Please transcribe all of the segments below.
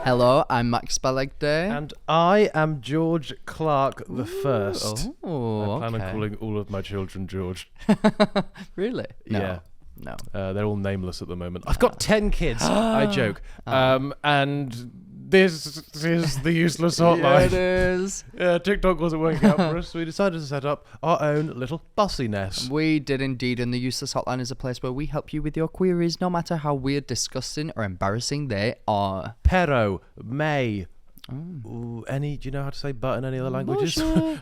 Hello, I'm Max Balegde. And I am George Clarke the First. Oh, I plan on calling all of my children George. Really? No. Yeah. No. They're all nameless at the moment. I've got 10 kids. I joke. And this is the Useless Hotline. Yeah, it is. TikTok wasn't working out for us, so we decided to set up our own little bossy nest. We did indeed, and the Useless Hotline is a place where we help you with your queries, no matter how weird, disgusting, or embarrassing they are. Pero, May. Ooh, do you know how to say butt in any other languages?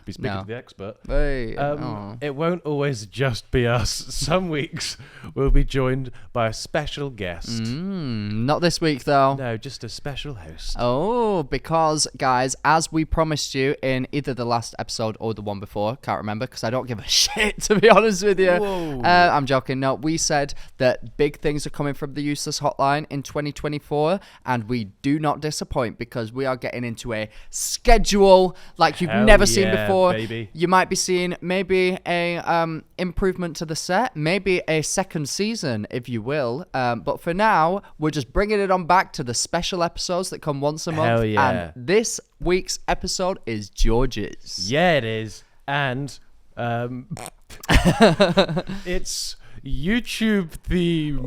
Be speaking to the expert. Hey, It won't always just be us. Some weeks we'll be joined by a special guest. Not this week, though. No, just a special host. Oh, because, guys, as we promised you in either the last episode or the one before, can't remember because I don't give a shit, to be honest with you. I'm joking. No, we said that big things are coming from the Useless Hotline in 2024, and we do not disappoint because we are getting into a schedule like you've never seen before. Baby. You might be seeing maybe a improvement to the set, maybe a second season, if you will. But for now, we're just bringing it on back to the special episodes that come once a month. Hell yeah. And this week's episode is George's. Yeah, it is. And it's YouTube theme.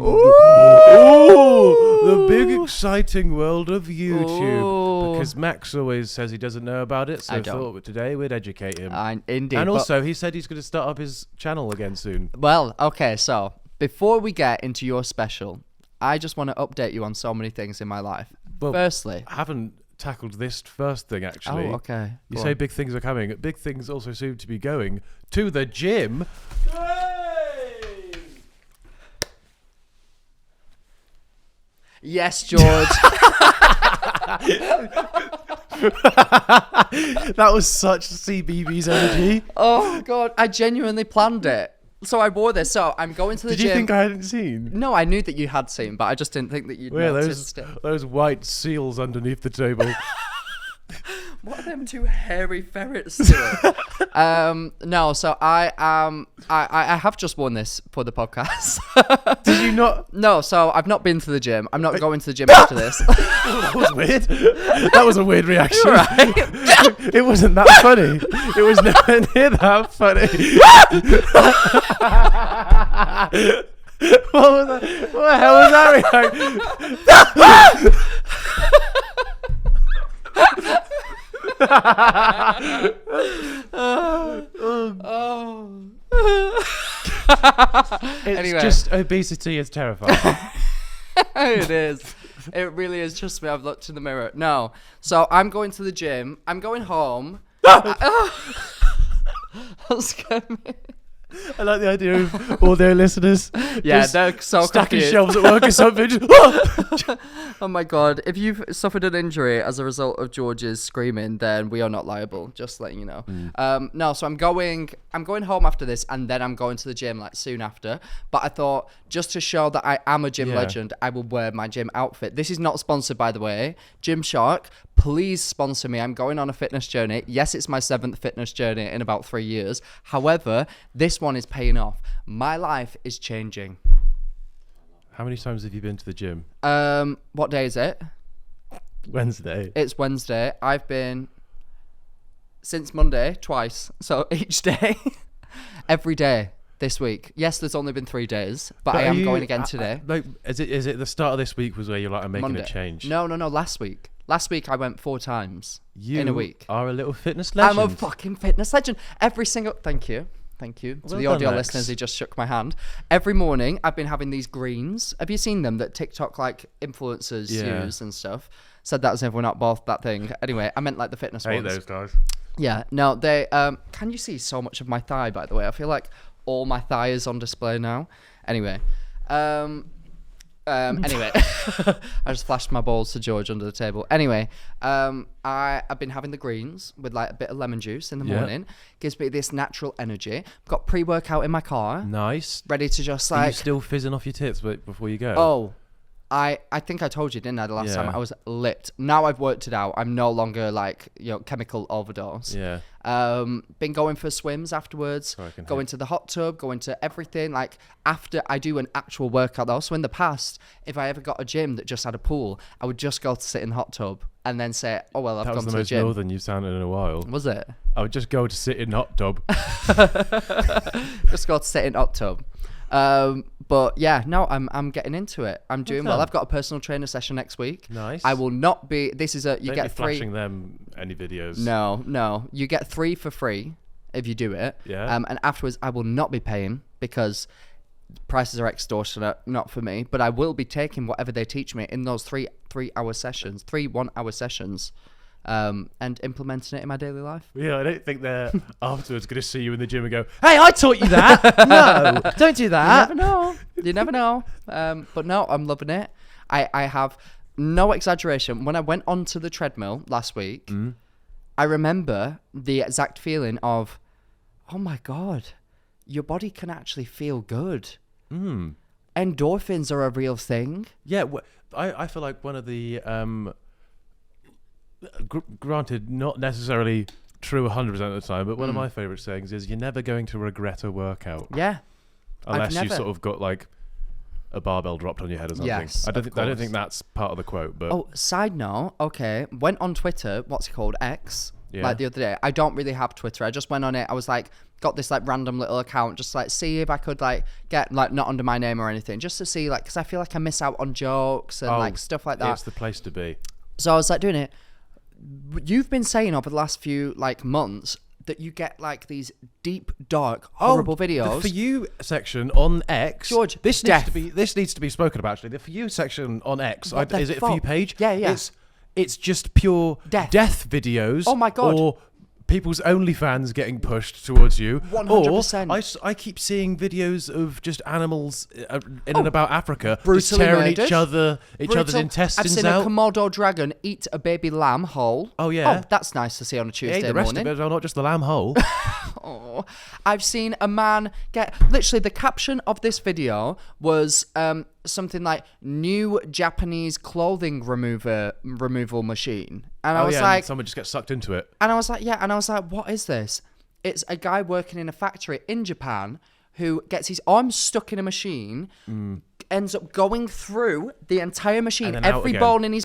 The big exciting world of YouTube. Because Max always says he doesn't know about it, so I thought today we'd educate him. Indeed. And also, he said he's going to start up his channel again soon. Well, okay, so before we get into your special, I just want to update you on so many things in my life. Well, firstly, I haven't tackled this first thing, actually. Oh, okay. You say big things are coming. Big things also seem to be going to the gym. Yes, George. That was such CBeebies energy. Oh, God. I genuinely planned it. So I wore this. So I'm going to the gym. Did you think I hadn't seen? No, I knew that you had seen, but I just didn't think that you'd noticed it. Those white seals underneath the table. What are them two hairy ferrets doing? No, so I have just worn this for the podcast. Did you not? No, so I've not been to the gym. I'm not going to the gym after this. That was weird. That was a weird reaction. You're right. It wasn't that funny. It was nowhere near that funny. What was that? What the hell was that reaction? It's just obesity is terrifying. It is. It really is. Trust me, I've looked in the mirror. No. So I'm going to the gym. I'm going home. That scared me. I like the idea of all their listeners. Yeah, they're so stacking confused. shelves at work or something. Oh my God. If you've suffered an injury as a result of George's screaming, then we are not liable. Just letting you know. No, so I'm going home after this, and then I'm going to the gym like soon after. But I thought, just to show that I am a gym legend, I will wear my gym outfit. This is not sponsored, by the way. Gymshark, please sponsor me. I'm going on a fitness journey. Yes, it's my 7th fitness journey in about 3 years. However, this one is paying off. My life is changing. How many times have you been to the gym? What day is it? Wednesday. It's Wednesday. I've been since Monday twice. So each day, every day this week. Yes, there's only been 3 days, but I am going again today. Is it the start of this week was where you're like, I'm making Monday. a change? No, last week. Last week I went 4 times in a week. You are a little fitness legend. I'm a fucking fitness legend. Every single... Thank you. To the audio listeners, he just shook my hand. Every morning, I've been having these greens. Have you seen them that TikTok like influencers use and stuff? Said that as if we're not both that thing. Anyway, I meant like the fitness ones. I hate those guys. Yeah, no, they... can you see so much of my thigh, by the way? I feel like all my thigh is on display now. Anyway. Anyway, I just flashed my balls to George under the table. Anyway, I've been having the greens with like a bit of lemon juice in the morning. Gives me this natural energy. Got pre-workout in my car. Nice. Ready to just like... Are you still fizzing off your tits before you go? Oh, I think I told you, didn't I, the last time? I was lit. Now I've worked it out. I'm no longer like, chemical overdose. Yeah. Been going for swims afterwards, going to the hot tub, going to everything. Like after I do an actual workout though. So in the past, if I ever got a gym that just had a pool, I would just go to sit in the hot tub and then say, oh, well, I've That gone was to the the most gym. northern you've sounded in a while. Was it? I would just go to sit in hot tub. Just go to sit in hot tub. But yeah, no, I'm getting into it. I'm doing well. I've got a personal trainer session next week. Nice. I will not be. This is a you Don't get be 3. flashing them any videos. No, you get 3 for free if you do it. Yeah. And afterwards, I will not be paying because prices are extortionate, not for me. But I will be taking whatever they teach me in those 3 1-hour sessions. And implementing it in my daily life. Yeah, I don't think they're afterwards going to see you in the gym and go, hey, I taught you that. No, don't do that. You never know. But no, I'm loving it. I have no exaggeration. When I went onto the treadmill last week, I remember the exact feeling of, oh my God, your body can actually feel good. Endorphins are a real thing. Yeah, I feel like one of the... granted, not necessarily true 100% of the time, but one of my favourite sayings is, you're never going to regret a workout. Yeah. Unless you sort of got like a barbell dropped on your head or something. Yes, I don't think that's part of the quote. But oh, side note, okay, went on Twitter, what's it called, X, like the other day. I don't really have Twitter. I just went on it. I was like, got this like random little account, just like see if I could like get like not under my name or anything, just to see like, because I feel like I miss out on jokes and like stuff like that. It's the place to be. So I was like doing it. You've been saying over the last few like months that you get like these deep, dark, horrible videos. The For You section on X, George, this needs to be spoken about. Actually, the For You section on X, is it a For You page? Yeah. It's just pure death videos. Oh my God. Or people's OnlyFans getting pushed towards you. 100%. Or I keep seeing videos of just animals in and about Africa just brutally tearing murdered. each other's intestines I've seen out. a Komodo dragon eat a baby lamb whole. Oh, yeah. Oh, that's nice to see on a He ate Tuesday the rest morning. of it, not just the lamb whole. Oh, I've seen a man get, literally the caption of this video was something like new Japanese clothing removal machine. And I was like, and someone just gets sucked into it. And I was like, what is this? It's a guy working in a factory in Japan who gets his arms stuck in a machine, ends up going through the entire machine, every bone in his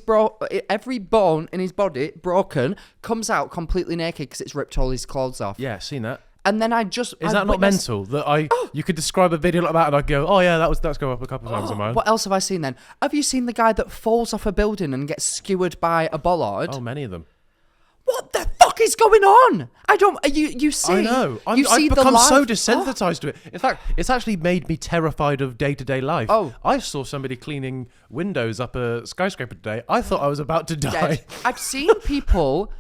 body broken, comes out completely naked because it's ripped all his clothes off. Yeah, seen that. And then Is that not mental? That you could describe a video like that and I'd go, oh yeah, that's go up a couple of times in mine. What else have I seen then? Have you seen the guy that falls off a building and gets skewered by a bollard? Oh, many of them. What the fuck is going on? I don't. You see? I know. I've become so desensitized to it. In fact, it's actually made me terrified of day-to-day life. Oh. I saw somebody cleaning windows up a skyscraper today. I thought I was about to die. Dead. I've seen people.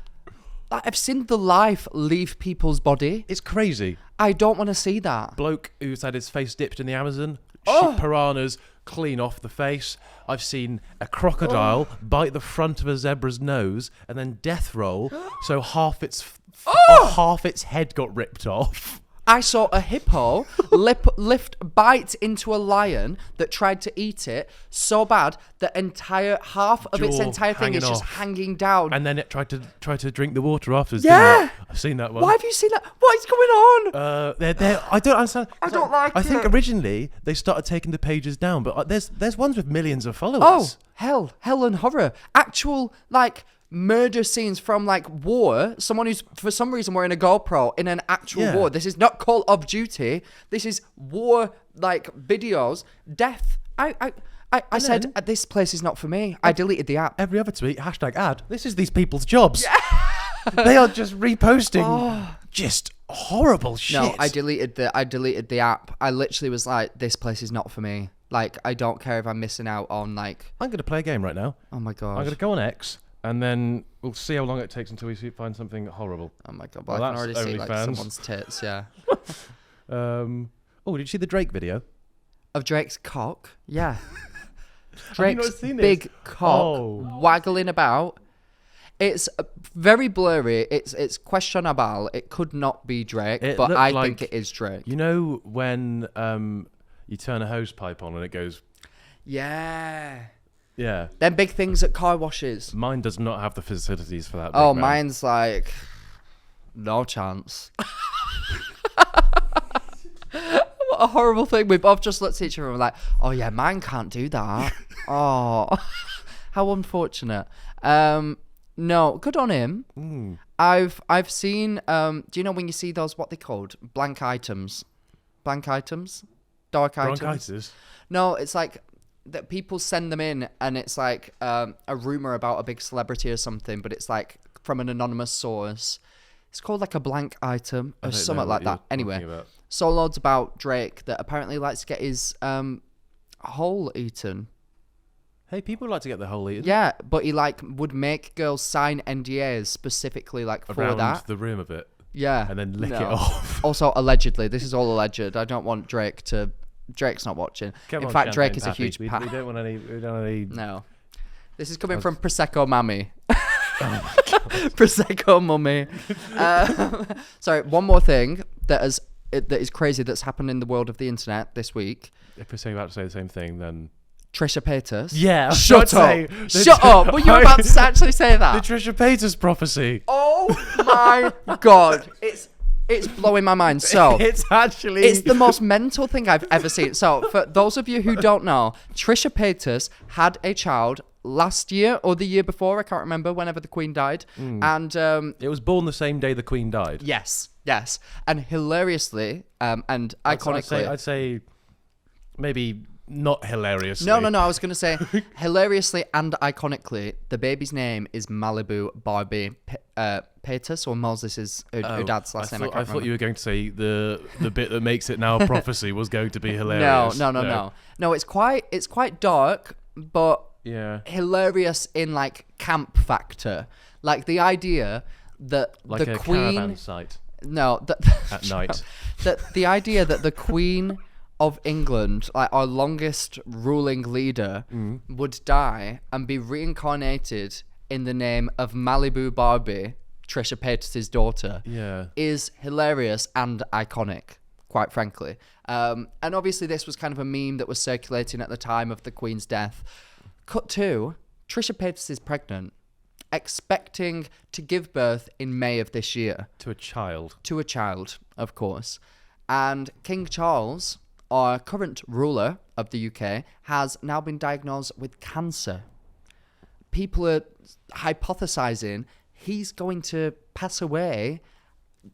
I've seen the life leave people's body. It's crazy. I don't want to see that. Bloke who's had his face dipped in the Amazon. Oh. Piranhas clean off the face. I've seen a crocodile bite the front of a zebra's nose and then death roll, so half its head got ripped off. I saw a hippo bite into a lion that tried to eat it so bad that half of its entire thing is just hanging down. And then it tried to drink the water afterwards. Yeah, didn't it? I've seen that one. Why have you seen that? What is going on? I don't understand. I don't like it. I think originally they started taking the pages down, but there's ones with millions of followers. Oh, hell and horror. Actual murder scenes from war. Someone who's for some reason wearing a GoPro in an actual war. This is not Call of Duty. This is war videos. Death. I said this place is not for me. I deleted the app. Every other tweet #ad. This is these people's jobs. Yeah. They are just reposting just horrible shit. No, I deleted the app. I literally was like, this place is not for me. I don't care if I'm missing out on I'm going to play a game right now. Oh my god. I'm going to go on X. And then we'll see how long it takes until we find something horrible. Oh my god! Well, I can already see someone's tits. Yeah. Did you see the Drake video? Of Drake's cock? Yeah. Drake's big big cock waggling about. It's very blurry. It's questionable. It could not be Drake, but I think it is Drake. You know when you turn a hose pipe on and it goes. Yeah. Yeah. Them big things at car washes. Mine does not have the facilities for that. Oh, mine's no chance. What a horrible thing. We both just looked at each other and were like, oh yeah, mine can't do that. Oh, how unfortunate. No, good on him. I've seen. Do you know when you see those, what they called, blank items, dark items? Bronchitis. No, it's like that people send them in, and it's like a rumor about a big celebrity or something, but it's like from an anonymous source. It's called like a blank item or something like that. Anyway, saw loads about Drake that apparently likes to get his hole eaten. Hey, people like to get their hole eaten. Yeah, but he like would make girls sign NDAs specifically like for around that. the rim of it. Yeah. And then lick it off. Also, allegedly, this is all alleged. I don't want Drake to. Drake's not watching. In fact, Drake is a huge. We don't want any. No. This is coming from Prosecco Mammy. Prosecco Mummy. Sorry, one more thing that is crazy that's happened in the world of the internet this week. If we're saying about to say the same thing, then Trisha Paytas. Yeah, shut up. Shut up. Were you about to actually say that? The Trisha Paytas prophecy. Oh my god. It's blowing my mind. So it's the most mental thing I've ever seen. So for those of you who don't know, Trisha Paytas had a child last year or the year before, I can't remember, whenever the Queen died. And it was born the same day the Queen died. Yes. And hilariously, and iconically, I'd say maybe not hilariously. No, I was going to say hilariously and iconically, the baby's name is Malibu Barbie Paytas, or Moses is her dad's last name. I thought you were going to say the bit that makes it now a prophecy was going to be hilarious. No, it's quite dark, but hilarious in like camp factor. Like the idea that like the a Queen caravan site. No, at night. That the idea that the Queen of England, like our longest ruling leader, would die and be reincarnated in the name of Malibu Barbie, Trisha Paytas' daughter, is hilarious and iconic, quite frankly. And obviously this was kind of a meme that was circulating at the time of the Queen's death. Cut to, Trisha Paytas is pregnant, expecting to give birth in May of this year. To a child. To a child, of course. And King Charles, our current ruler of the UK, has now been diagnosed with cancer. People are hypothesizing he's going to pass away.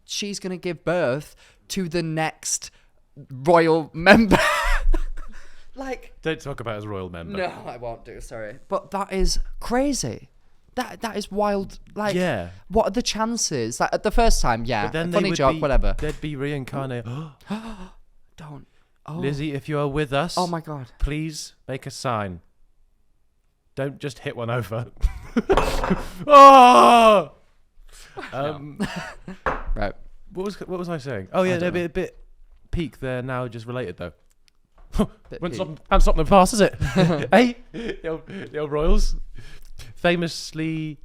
She's going to give birth to the next royal member. Like, don't talk about his royal member. No, I won't do, sorry. But that is crazy. That is wild. Like, what are the chances? Like, at the first time, but then funny joke, whatever. They'd be reincarnated. Don't. Oh. Lizzie, if you are with us, oh my god, please make a sign. Don't just hit one over. Oh! Right. What was I saying? Oh yeah, they're a bit peak. They're now just related though. Can't stop them fast, is it? Hey, the old royals, famously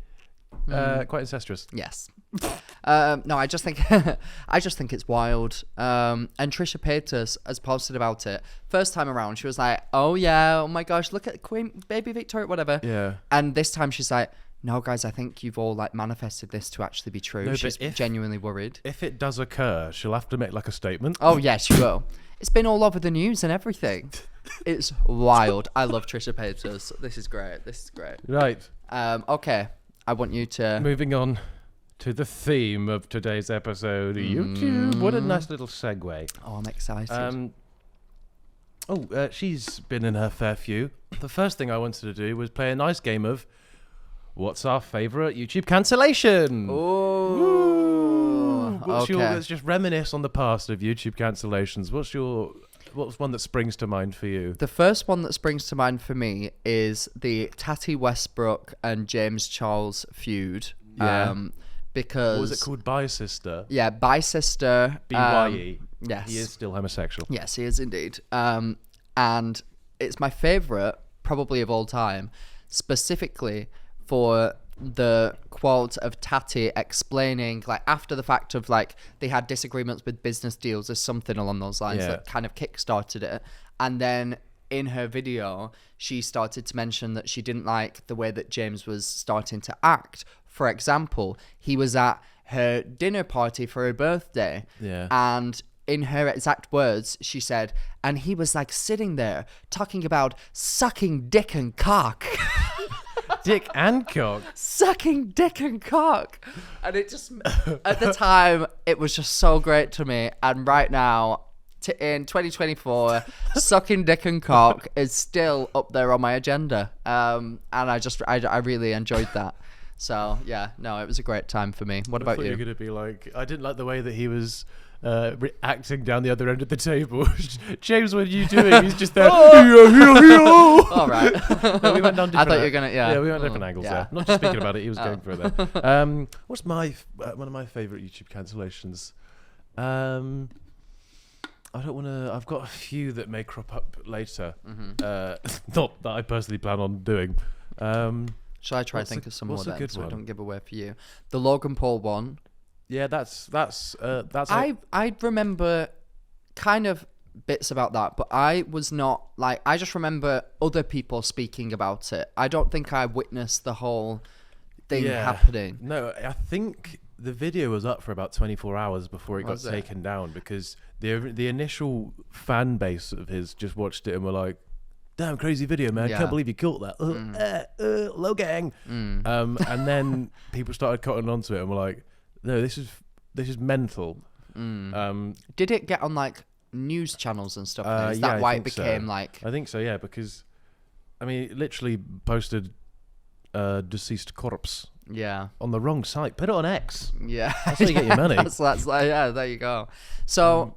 quite incestuous. Yes. No, I just think it's wild. And Trisha Paytas has posted about it. First time around, she was like, "Oh yeah, oh my gosh, look at Queen Baby Victoria, whatever." Yeah. And this time she's like, "No, guys, I think you've all like manifested this to actually be true." No, she's genuinely worried. If it does occur, she'll have to make like a statement. Oh yes, she will. It's been all over the news and everything. It's wild. I love Trisha Paytas. This is great. Right. Okay. I want you to... Moving on to the theme of today's episode, YouTube. What a nice little segue. Oh, I'm excited. She's been in her fair few. The first thing I wanted to do was play a nice game of what's our favourite YouTube cancellation? Ooh. Let's just reminisce on the past of YouTube cancellations. What's one that springs to mind for you? The first one that springs to mind for me is the Tati Westbrook and James Charles feud. Yeah. Because... What was it called? Bi Sister? Yeah, Bi Sister. B-Y-E. Yes. He is still homosexual. Yes, he is indeed. And it's my favourite, probably of all time, specifically for the quote of Tati explaining, like, after the fact of, like, they had disagreements with business deals or something along those lines that kind of kickstarted it. And then in her video, she started to mention that she didn't like the way that James was starting to act. For example, he was at her dinner party for her birthday. Yeah. And in her exact words, she said, and he was like sitting there talking about sucking dick and cock. Dick and cock. Sucking dick and cock. And it just, at the time, it was just so great to me. And right now, in 2024, sucking dick and cock is still up there on my agenda. And I really enjoyed that. So, yeah, no, it was a great time for me. What about you? You're going to be like, I didn't like the way that he was acting down the other end of the table. James, what are you doing? He's just there. All right. No, we went down different I thought you were going to, Yeah, we went different angles there. Not just speaking about it, he was going for it there. What's one of my favourite YouTube cancellations? I don't want to. I've got a few that may crop up later. Not that I personally plan on doing. Shall I try and think of some more what's a then, good so I one? don't give away for you? The Logan Paul one. Yeah, that's. I remember kind of bits about that, but I was not like. I just remember other people speaking about it. I don't think I witnessed the whole thing happening. No, I think the video was up for about 24 hours before it got taken down, because the initial fan base of his just watched it and were like, damn, crazy video, man. Can't believe you caught that. Low gang. And then people started cutting onto it and were like, no, this is mental. Did it get on like news channels and stuff? Is that why it became like... I think so, yeah, because, I mean, it literally posted deceased corpse on the wrong site. Put it on X. Yeah. That's how you get your money. that's yeah, there you go. So...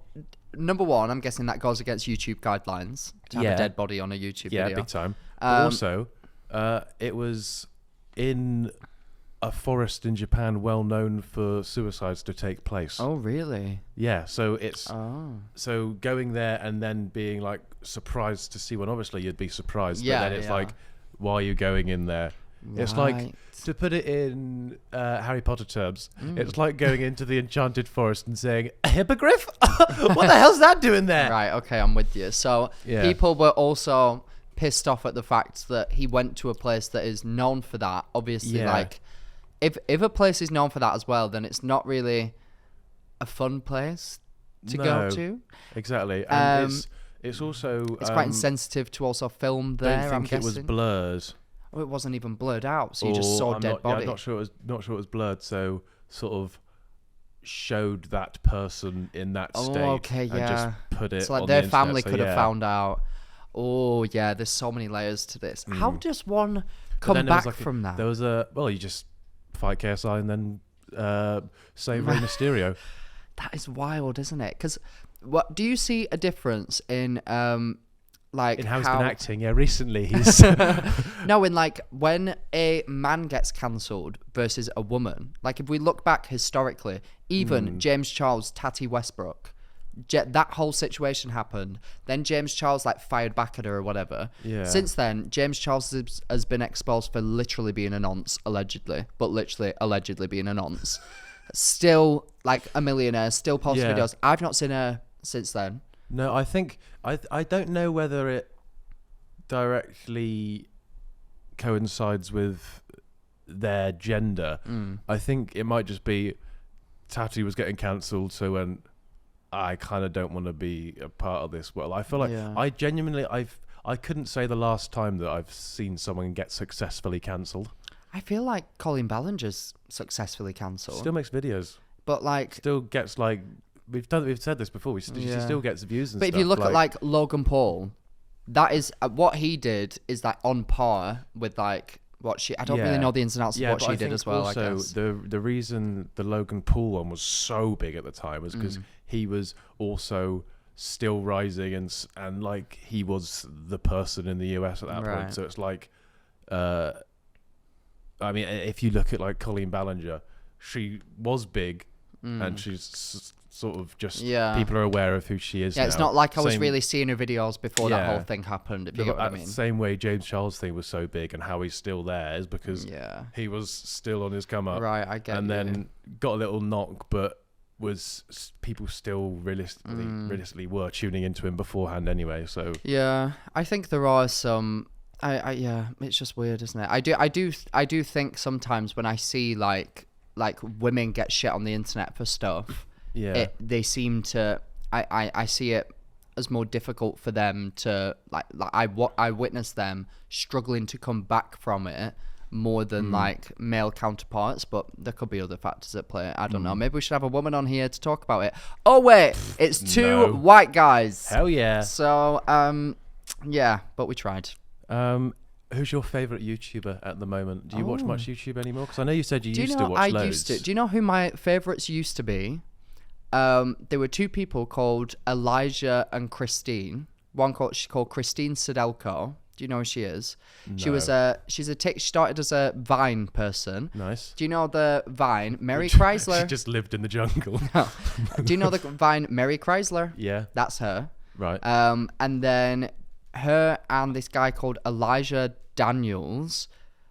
Number one, I'm guessing that goes against YouTube guidelines to have a dead body on a YouTube video. Yeah, big time. But also, it was in a forest in Japan well known for suicides to take place. Oh, really? Yeah, so it's... So going there and then being, like, surprised to see one. Obviously, you'd be surprised. Yeah, but then it's like, why are you going in there? Right. It's like, to put it in Harry Potter terms, it's like going into the enchanted forest and saying, a hippogriff? What the hell's that doing there? Right, okay, I'm with you. So people were also pissed off at the fact that he went to a place that is known for that. Obviously, like, if a place is known for that as well, then it's not really a fun place to go to. Exactly. And it's also... It's quite insensitive to also film there, I'm guessing. It was blurred. Oh, it wasn't even blurred out, so you just saw a dead body. Yeah, I'm not sure it was blurred, so sort of showed that person in that state. Okay, yeah. And just put it. So like on their the family internet, could have found out. Oh yeah, there's so many layers to this. How does one come back from that? There was you just fight KSI and then save Rey Mysterio. That is wild, isn't it? Because what do you see a difference in like in how he's been acting? Yeah, recently he's no, in like when a man gets cancelled versus a woman. Like if we look back historically, even James Charles, Tati Westbrook, that whole situation happened. Then James Charles like fired back at her or whatever. Yeah. Since then, James Charles has been exposed for literally being a nonce, allegedly being a nonce. Still like a millionaire, still posts videos. I've not seen her since then. No, I think I don't know whether it directly coincides with their gender. I think it might just be Tati was getting cancelled, so when I kind of don't want to be a part of this. Well, I feel like I genuinely I couldn't say the last time that I've seen someone get successfully cancelled. I feel like Colin Ballinger's successfully cancelled. Still makes videos, but like still gets like. We've said this before. He still gets views and stuff. But if you look at like Logan Paul, that is what he did is like on par with like what she. I don't really know the ins and outs of what she did as well. Also, I guess. the reason the Logan Paul one was so big at the time was because he was also still rising and like he was the person in the US at that point. So it's like, I mean, if you look at like Colleen Ballinger, she was big and she's sort of just people are aware of who she is. It's not like I was really seeing her videos before that whole thing happened. If you get what I mean. The same way James Charles thing was so big and how he's still there is because he was still on his come up. Right, I get. And then got a little knock, but was people still realistically were tuning into him beforehand anyway. So yeah, I think there are some. It's just weird, isn't it? I do think sometimes when I see like women get shit on the internet for stuff. They seem to. I see it as more difficult for them to like I witness them struggling to come back from it more than like male counterparts, but there could be other factors at play. I don't know. Maybe we should have a woman on here to talk about it. Oh wait, it's two white guys. Hell yeah. So yeah, but we tried. Who's your favourite YouTuber at the moment? Do you watch much YouTube anymore? Because I know you said you used to watch loads. Do you know who my favourites used to be? There were two people called Elijah and Christine. She's called Christine Sedelko. Do you know who she is? No. She started as a Vine person. Nice. Do you know the Vine Mary Chrysler? She just lived in the jungle. No. Do you know the Vine Mary Chrysler? Yeah. That's her. Right. And then her and this guy called Elijah Daniels,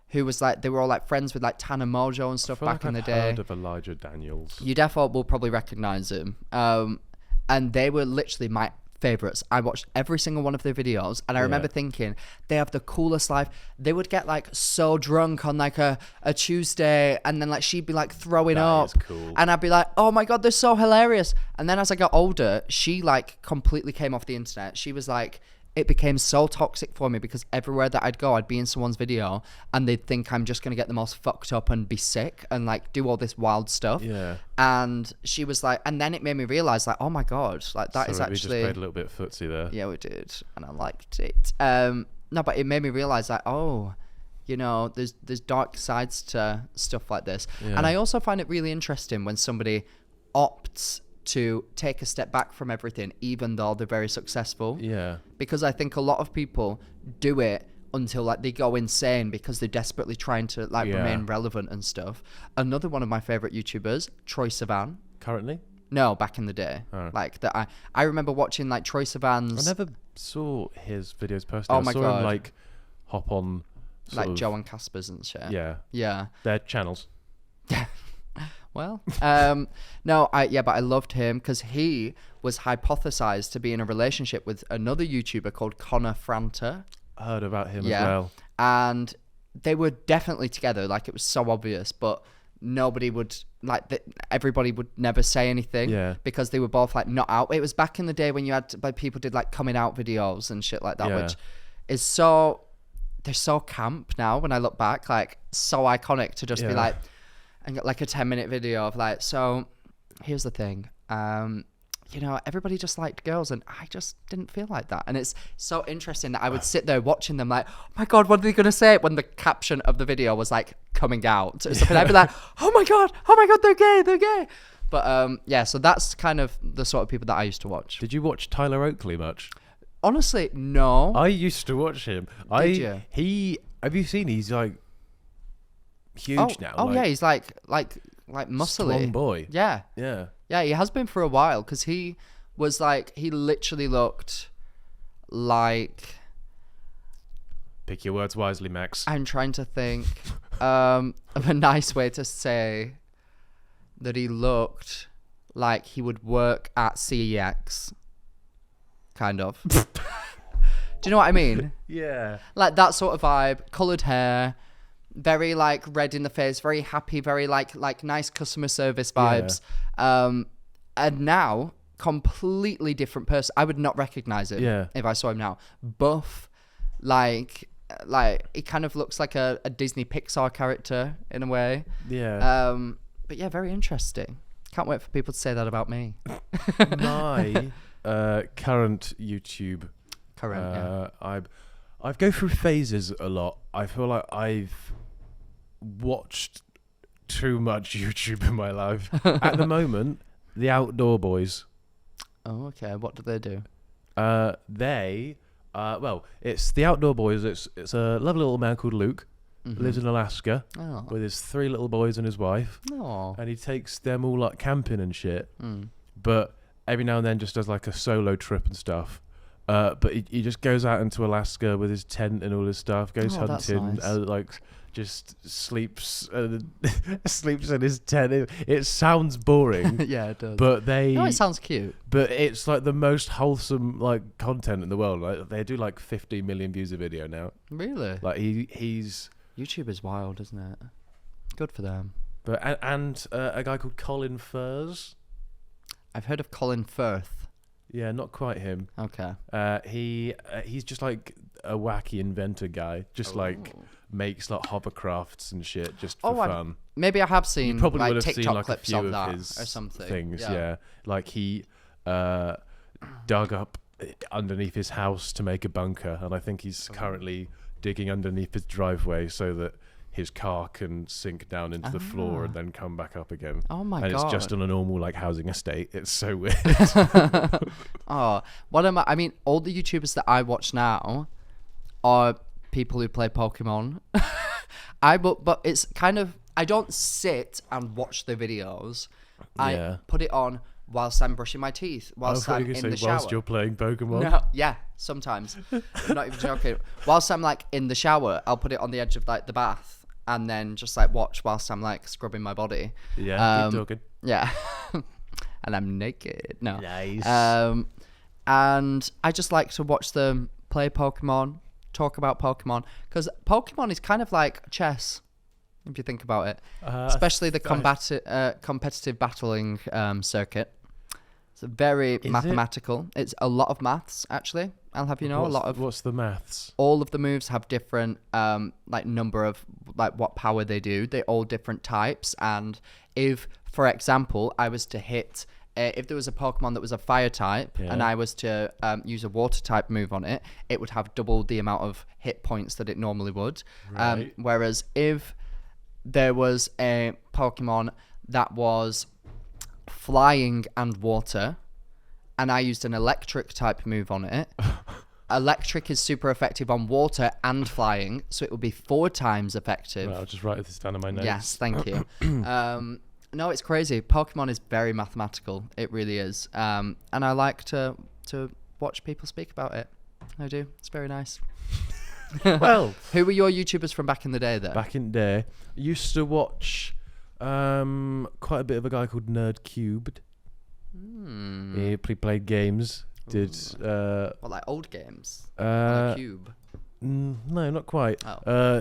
who was like, they were all like friends with like Tana Mojo and stuff back in the day. I've heard of Elijah Daniels. You definitely will probably recognize him. And they were literally my favorites. I watched every single one of their videos, and I remember thinking they have the coolest life. They would get like so drunk on like a Tuesday, and then like she'd be like throwing up, cool. and I'd be like, oh my god, they're so hilarious. And then as I got older, she like completely came off the internet. She was like, it became so toxic for me because everywhere that I'd go, I'd be in someone's video and they'd think I'm just going to get the most fucked up and be sick and like do all this wild stuff. Yeah. And she was like, and then it made me realize like, oh my God, like that is actually. We just played a little bit of footsie there. Yeah, we did. And I liked it. No, but it made me realize like, oh, you know, there's dark sides to stuff like this. Yeah. And I also find it really interesting when somebody opts to take a step back from everything, even though they're very successful. Yeah. Because I think a lot of people do it until like they go insane because they're desperately trying to like remain relevant and stuff. Another one of my favorite YouTubers, Troye Sivan. Currently? No, back in the day. Oh. Like that, I remember watching like Troye Sivan's. I never saw his videos personally. Oh my I saw God. him like hop on like Joe and Casper's and shit. Yeah. Yeah. Their channels. Well, no, but I loved him because he was hypothesized to be in a relationship with another YouTuber called Connor Franta. I heard about him as well. And they were definitely together. Like it was so obvious, but nobody would everybody would never say anything because they were both like not out. It was back in the day when you had people did like coming out videos and shit like that, which is so, they're so camp now when I look back, like so iconic to just be like, and get like a 10-minute video of like, so here's the thing, you know, everybody just liked girls and I just didn't feel like that. And it's so interesting that I would sit there watching them like, oh my God, what are they going to say when the caption of the video was like coming out or something. I'd be like, oh my God, they're gay. But so that's kind of the sort of people that I used to watch. Did you watch Tyler Oakley much? Honestly, no. I used to watch him. Did you? Have you seen, he's like huge now. Oh like, yeah, he's like muscly. Strong boy. Yeah. Yeah. Yeah, he has been for a while because he was like, he literally looked like. Pick your words wisely, Max. I'm trying to think of a nice way to say that he looked like he would work at CEX. Kind of. Do you know what I mean? Yeah. Like that sort of vibe, coloured hair. Very like red in the face, very happy, very like nice customer service vibes. And now completely different person. I would not recognize him if I saw him now. Buff, like he kind of looks like a Disney Pixar character in a way. Yeah. But yeah, very interesting. Can't wait for people to say that about me. My current YouTube. I go through phases a lot. I feel like I've watched too much YouTube in my life. At the moment, the Outdoor Boys. Oh, okay. What do they do? It's the Outdoor Boys. It's a lovely little man called Luke. Lives in Alaska with his 3 little boys and his wife. Oh. And he takes them all like camping and shit. But every now and then just does like a solo trip and stuff. But he just goes out into Alaska with his tent and all his stuff, goes hunting, nice. Just sleeps sleeps in his tent. It sounds boring. Yeah, it does. But it sounds cute. But it's like the most wholesome like content in the world. Like they do like 50 million views a video now. Really? Like he's YouTube is wild, isn't it? Good for them. But and a guy called Colin Furze. I've heard of Colin Firth. Yeah, not quite him. Okay. He's just like a wacky inventor guy, just like makes like hovercrafts and shit just for fun. Maybe I have seen You probably like would have TikTok seen like a clips few of of that his or something. things. Yeah, like he dug up underneath his house to make a bunker, and I think he's currently digging underneath his driveway so that his car can sink down into the floor and then come back up again. Oh my and god! It's just on a normal like housing estate. It's so weird. Oh, I mean, all the YouTubers that I watch now are people who play Pokemon. But it's kind of, I don't sit and watch the videos. I put it on whilst I'm brushing my teeth, whilst I'm in the shower. Whilst you're playing Pokemon? No, yeah, sometimes. I'm not even joking. Whilst I'm like in the shower, I'll put it on the edge of like the bath and then just like watch whilst I'm like scrubbing my body. Yeah, keep talking. Yeah. And I'm naked. No. Nice. And I just like to watch them play Pokemon, talk about Pokemon, because Pokemon is kind of like chess, if you think about it. Especially the competitive battling circuit. It's very mathematical. It's a lot of maths, actually. I'll have you know, What's the maths? All of the moves have different like number of like what power they do. They're all different types, and if, for example, I was to hit if there was a Pokemon that was a fire type and I was to use a water type move on it, it would have double the amount of hit points that it normally would. Right. Whereas if there was a Pokemon that was flying and water, and I used an electric type move on it, electric is super effective on water and flying, so it would be 4 times effective. Right, I'll just write this down in my notes. Yes, thank you. No, it's crazy. Pokemon is very mathematical. It really is. And I like to watch people speak about it. I do. It's very nice. Well, who were your YouTubers from back in the day, though? Back in the day, I used to watch quite a bit of a guy called Nerd Cubed. He played games. Did what, like old games on a cube? No, not quite.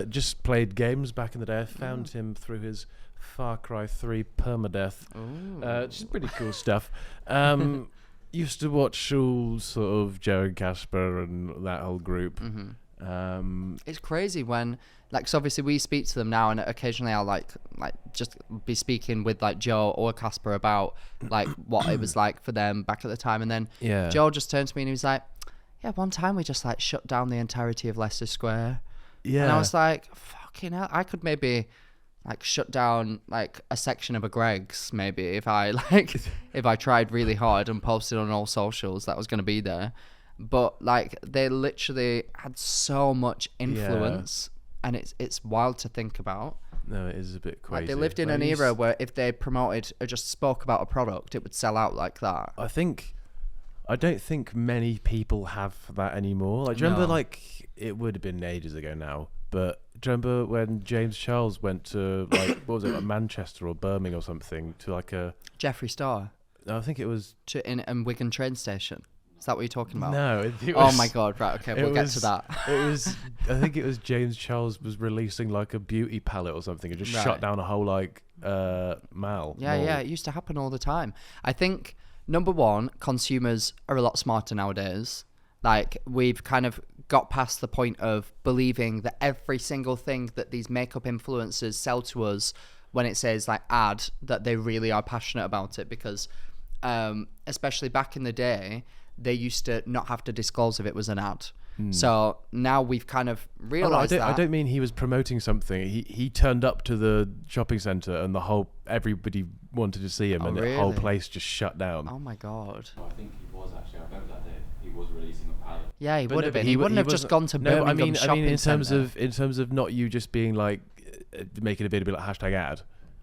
Just played games back in the day. I found him through his Far Cry 3 permadeath. Just pretty cool stuff. Used to watch all sort of Joe and Casper and that whole group. It's crazy when, like, so obviously we speak to them now, and occasionally I'll like just be speaking with like Joe or Casper about like what it was like for them back at the time, and then Joe just turned to me and he was like, yeah, one time we just like shut down the entirety of Leicester Square. And I was like, fucking hell, I could maybe like shut down like a section of a Greg's maybe if I tried really hard and posted on all socials that was going to be there. But like they literally had so much influence, and it's wild to think about. No, it is a bit crazy. Like they lived in an era where if they promoted or just spoke about a product, it would sell out like that. I don't think many people have that anymore. Like, do you remember, like, it would have been ages ago now, but do you remember when James Charles went to, like, what was it, like Manchester or Birmingham or something, to like a... Jeffree Star? No, I think it was... in Wigan train station. Is that what you're talking about? No, it Oh was... my God, right, okay, we'll get to that. I think it was James Charles was releasing, like, a beauty palette or something and just shut down a whole, like, mall. Yeah, it used to happen all the time. I think... Number one, consumers are a lot smarter nowadays. Like, we've kind of got past the point of believing that every single thing that these makeup influencers sell to us when it says, like, ad, that they really are passionate about it. Because, especially back in the day, they used to not have to disclose if it was an ad. So now we've kind of realised that. I don't mean he was promoting something. He turned up to the shopping centre and everybody wanted to see him, and the whole place just shut down. Oh my God. I think he was actually. I remember that day. He was releasing a palette. Yeah, he would have been. He wouldn't have just gone to Birmingham shopping in centre. in terms of not you just being like making a video like hashtag ad.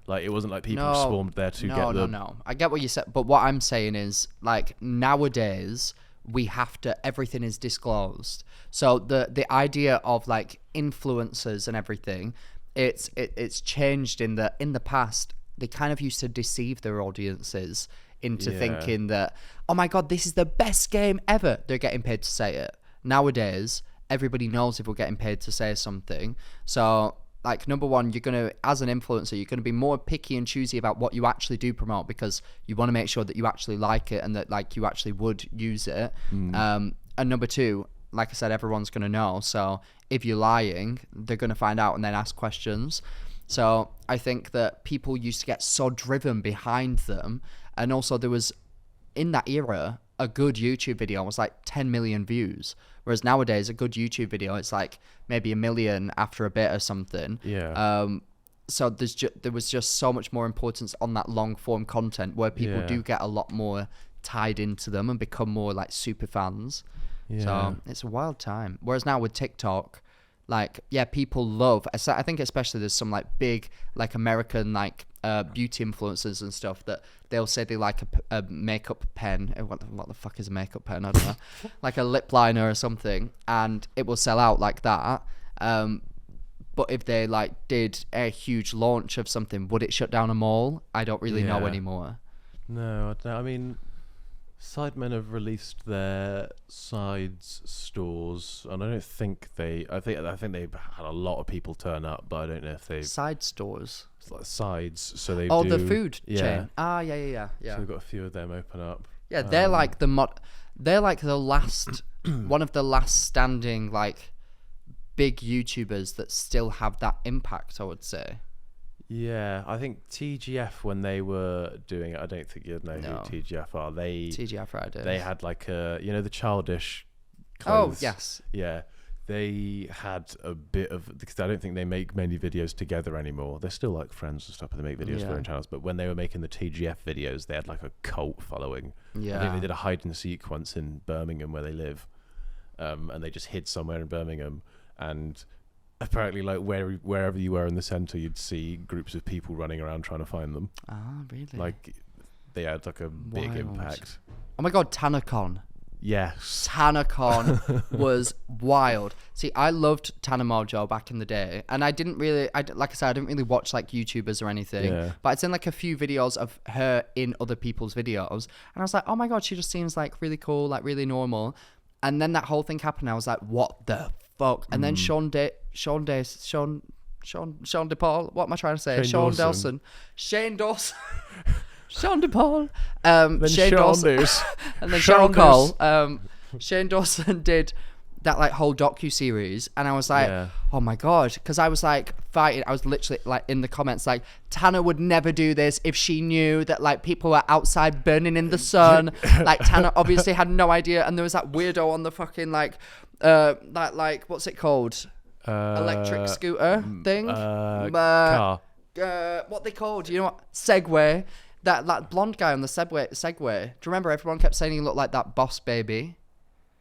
Like, it wasn't like people swarmed there to get the... No. I get what you said, but what I'm saying is, like, nowadays we have to, everything is disclosed. So the idea of like influencers and everything, it's changed in the past. They kind of used to deceive their audiences into thinking that, oh my God, this is the best game ever. They're getting paid to say it. Nowadays, everybody knows if we're getting paid to say something. So, like, number one, you're going to, as an influencer, you're going to be more picky and choosy about what you actually do promote, because you want to make sure that you actually like it and that, like, you actually would use it. And number two, like I said, everyone's going to know. So if you're lying, they're going to find out and then ask questions. So I think that people used to get so driven behind them. And also there was, in that era, a good YouTube video was like 10 million views. Whereas nowadays, a good YouTube video, it's like maybe 1 million after a bit or something. Yeah. So there was just so much more importance on that long form content where people do get a lot more tied into them and become more like super fans. Yeah. So it's a wild time. Whereas now with TikTok, like, yeah, people love, I think especially there's some like big like American like beauty influencers and stuff that they'll say they like a makeup pen. What the fuck is a makeup pen? I don't know. Like a lip liner or something, and it will sell out like that. But if they like did a huge launch of something, would it shut down a mall? I don't really know anymore. No, I mean, Sidemen have released their sides stores, and I don't think I think they've had a lot of people turn up, but I don't know if they've Side stores. It's like sides. So they the food chain. Yeah. So we've got a few of them open up. Yeah, they're like they're like the last one of the last standing like big YouTubers that still have that impact, I would say. Yeah, I think TGF, when they were doing it, I don't think you'd know who TGF are. TGF Riders. They had like the childish clothes. Oh, yes. Yeah. They had a bit of, because I don't think they make many videos together anymore. They're still like friends and stuff, and they make videos for their own channels. But when they were making the TGF videos, they had like a cult following. Yeah. I think they did a hide and seek once in Birmingham where they live, and they just hid somewhere in Birmingham. And apparently, like wherever you were in the centre, you'd see groups of people running around trying to find them. Ah, really? Like they had like a big impact. Oh my god, TannerCon. Yes. TannerCon was wild. See, I loved Tanner Mojo back in the day, and I didn't really watch like YouTubers or anything, but I'd seen like a few videos of her in other people's videos, and I was like, oh my god, she just seems like really cool, like really normal. And then that whole thing happened, and I was like, what the fuck? And then Sean DePaul, what am I trying to say? Shane Dawson. Sean DePaul. Shane Dawson. And then Sharon Cole. Shane Dawson did that like whole docu-series, and I was like, oh my god, because I was like fighting. I was literally like in the comments like, Tanner would never do this if she knew that like people were outside burning in the sun. Like Tanner obviously had no idea, and there was that weirdo on the fucking like what's it called, electric scooter thing, car, what they called, you know what, Segway. That blonde guy on the Segway. Do you remember everyone kept saying he looked like that Boss Baby?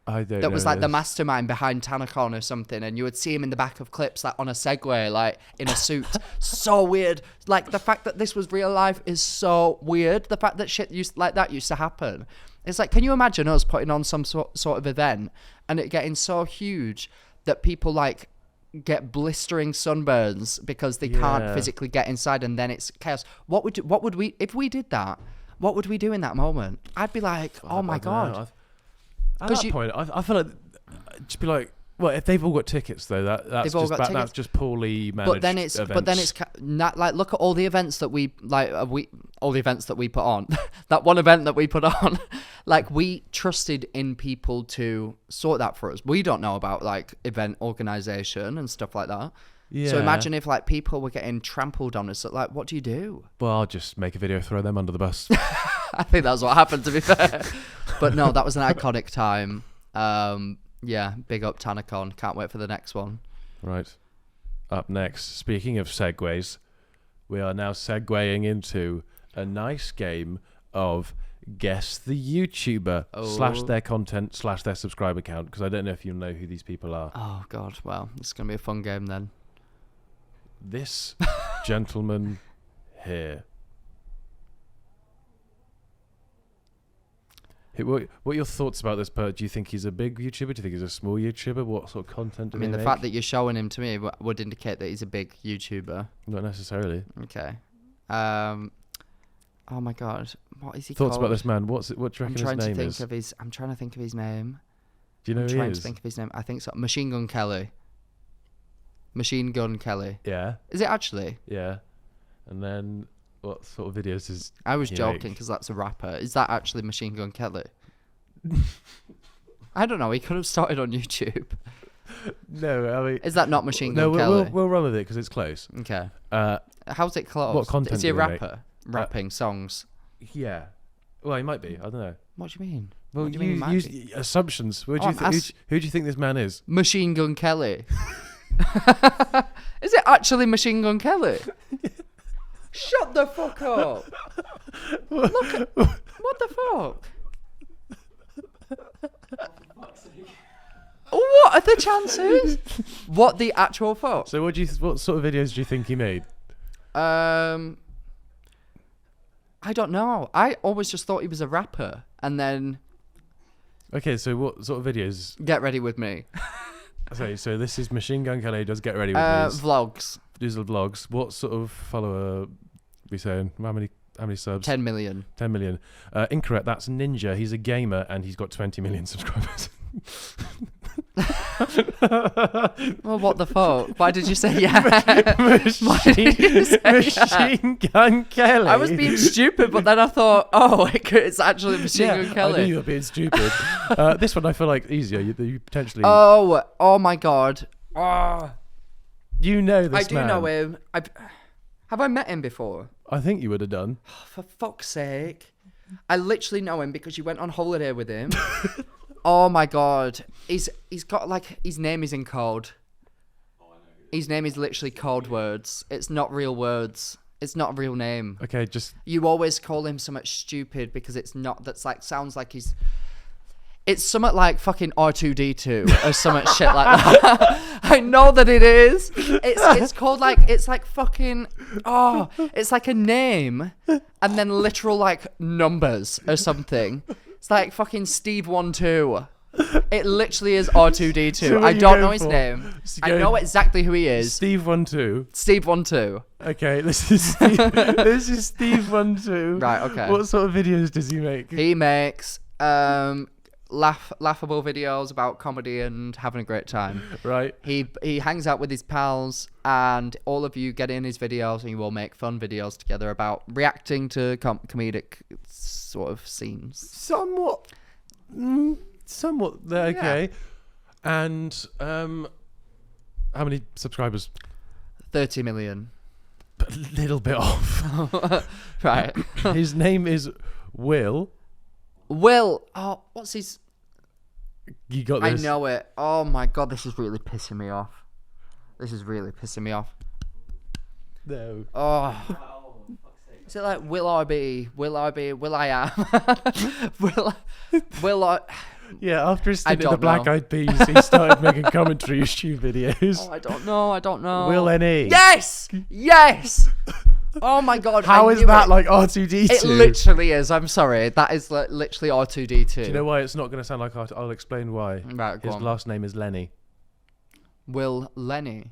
I don't know. That was like the mastermind behind TannerCon or something, and you would see him in the back of clips like on a Segway, like in a suit. So weird. Like the fact that this was real life is so weird. The fact that shit like that used to happen. It's like, can you imagine us putting on some sort of event and it getting so huge that people like get blistering sunburns because they can't physically get inside, and then it's chaos. What would we if we did that? What would we do in that moment? I'd be like, oh my god. At that point, I feel like just be like, well, if they've all got tickets though, that's just poorly managed. But then it's not like, look at all the events that we all the events that we put on. That one event that we put on, like we trusted in people to sort that for us. We don't know about like event organization and stuff like that. Yeah. So imagine if like people were getting trampled on us. Like, what do you do? Well, I'll just make a video, throw them under the bus. I think that's what happened, to be fair. But no, that was an iconic time. Yeah, big up TannerCon. Can't wait for the next one. Right. Up next, speaking of segues, we are now segueing into a nice game of Guess the YouTuber / their content / their subscriber count, because I don't know if you know who these people are. Oh, God. Well, it's going to be a fun game then. This gentleman here. What are your thoughts about this? Do you think he's a big YouTuber? Do you think he's a small YouTuber? What sort of content do they make? The fact that you're showing him to me would indicate that he's a big YouTuber. Not necessarily. Okay. Oh my God. What is he Thoughts called? about this man? What do you reckon his name is? I'm trying to think of his name. Do you know who he is? I'm trying to think of his name. I think so. Machine Gun Kelly. Yeah. Is it actually? Yeah. And then what sort of videos is I was joking because that's a rapper. Is that actually Machine Gun Kelly? I don't know. He could have started on YouTube. No, I mean, Is that not Machine no, Gun Kelly? we'll run with it because it's close. Okay. Uh, How's it close? what content Is he a do they make? rapper? Rapping songs. Yeah. Well, he might be. I don't know. What do you mean? What do you You mean? Might use be? assumptions. Who do Oh, you who do you think this man is? Machine Gun Kelly. Is it actually Machine Gun Kelly? Shut the fuck up. Look at, what the fuck? What are the chances? What the actual fuck? So what sort of videos do you think he made? I don't know. I always just thought he was a rapper, and then Okay, so what sort of videos? Get Ready With Me. So this is Machine Gun Kelly does Get Ready With Me. Vlogs. These are vlogs. What sort of follower are we saying? How many subs? 10 million. 10 million. Incorrect. That's Ninja. He's a gamer and he's got 20 million subscribers. Well, what the fuck? Why did you say yeah? Why did you say Machine Gun Kelly. I was being stupid, but then I thought, oh, it's actually Machine Gun I Kelly. knew you were being stupid. This one I feel like easier. You potentially. Oh my god. Oh, You know this I do man. know him. Have I met him before? I think you would have done. For fuck's sake. I literally know him because you went on holiday with him. Oh my god. He's got like, his name is in code. His name is literally code words. It's not real words. It's not a real name. Okay, just. You always call him something stupid because it's not, that's like, sounds like he's, it's something like fucking R2D2 or something shit like that. I know that it is. It's called like, it's like fucking, it's like a name and then literal like numbers or something. It's like fucking Steve 1-2. It literally is R2D2. So what I are you don't going know his for? name. So I you're know going exactly who he is. Steve 1-2. Steve 1-2. Okay, this is Steve, this is Steve 1-2. Right, okay. What sort of videos does he make? He makes laughable videos about comedy and having a great time. Right. He hangs out with his pals, and all of you get in his videos, and you will make fun videos together about reacting to comedic sort of scenes. Somewhat. There, okay. And how many subscribers? 30 million. A little bit off. Right. His name is Will. Oh, what's his? You got I this. know it. Oh my god, this is really pissing me off. No. Oh. Is it like Will I be? Will I am? will I? Yeah, after his I stint in the don't Black know. Eyed Peas, he started making commentary YouTube videos. Oh, I don't know. Will N.E. Yes. Oh my god. How I is knew that it. like R2D2? It literally is. I'm sorry. That is literally R2D2. Do you know why it's not going to sound like I'll explain why. Right, go His on. last name is Lenny. Will Lenny.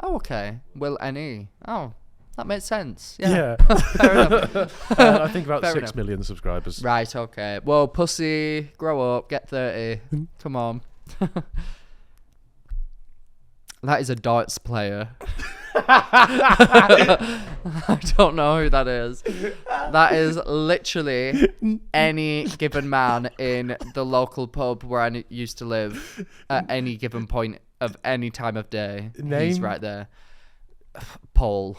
Oh, okay. Will N.E. Oh, that makes sense. Yeah. Fair enough. I think about Fair 6 enough. million subscribers. Right, okay. Well, pussy, grow up, get 30. Come on. That is a darts player. I don't know who that is. That is literally any given man in the local pub where I used to live at any given point of any time of day. He's Name? right there. Paul.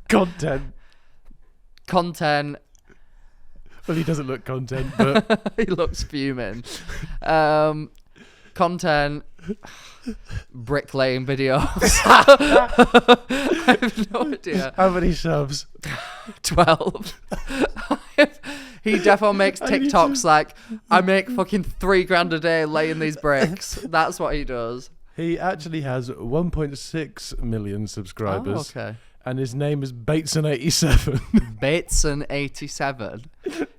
Content. Content. Well, he doesn't look content, but He looks fuming. Content. Bricklaying videos. I have no idea. how many subs? 12. He defo makes I need TikToks like, I make fucking $3,000 a day laying these bricks. That's what he does. He actually has 1.6 million Oh, subscribers. okay. And his name is Bateson87. Bateson87.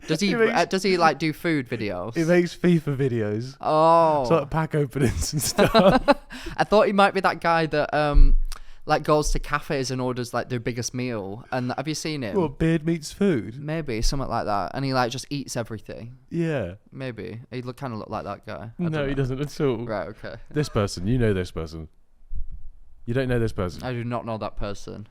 Does he does he like do food videos? He makes FIFA videos. Oh. Sort of pack openings and stuff. I thought he might be that guy that like goes to cafes and orders like their biggest meal. And have you seen him? What, beard meets food? Maybe something like that. And he like just eats everything. Yeah. Maybe he kind of look like that guy. I No, don't he know. doesn't at all. Right. Okay. This person, you know this person. You don't know this person. I do not know that person.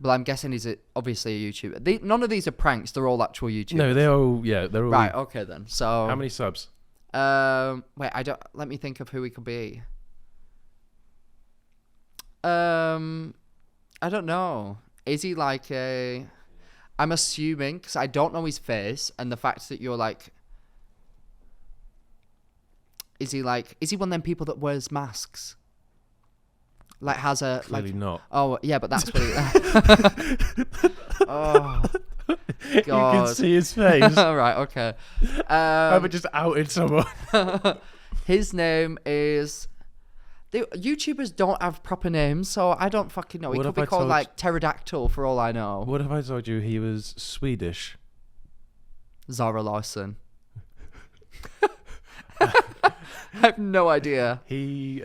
But I'm guessing he's obviously a YouTuber. None of these are pranks. They're all actual YouTubers. No, they're all. Right. Okay then. So How many subs? wait. Let me think of who he could be. I don't know. Is he like a? I'm assuming because I don't know his face, and the fact that you're like. Is he one of them people that wears masks? Like has a Clearly not. Oh yeah, but that's what he. Oh God! You can see his face. Right. Okay. I've just outed someone. His name is. The YouTubers don't have proper names, so I don't fucking know. He What could if be I called told like Pterodactyl for all I know. What if I told you he was Swedish? Zara Larson. I have no idea. He's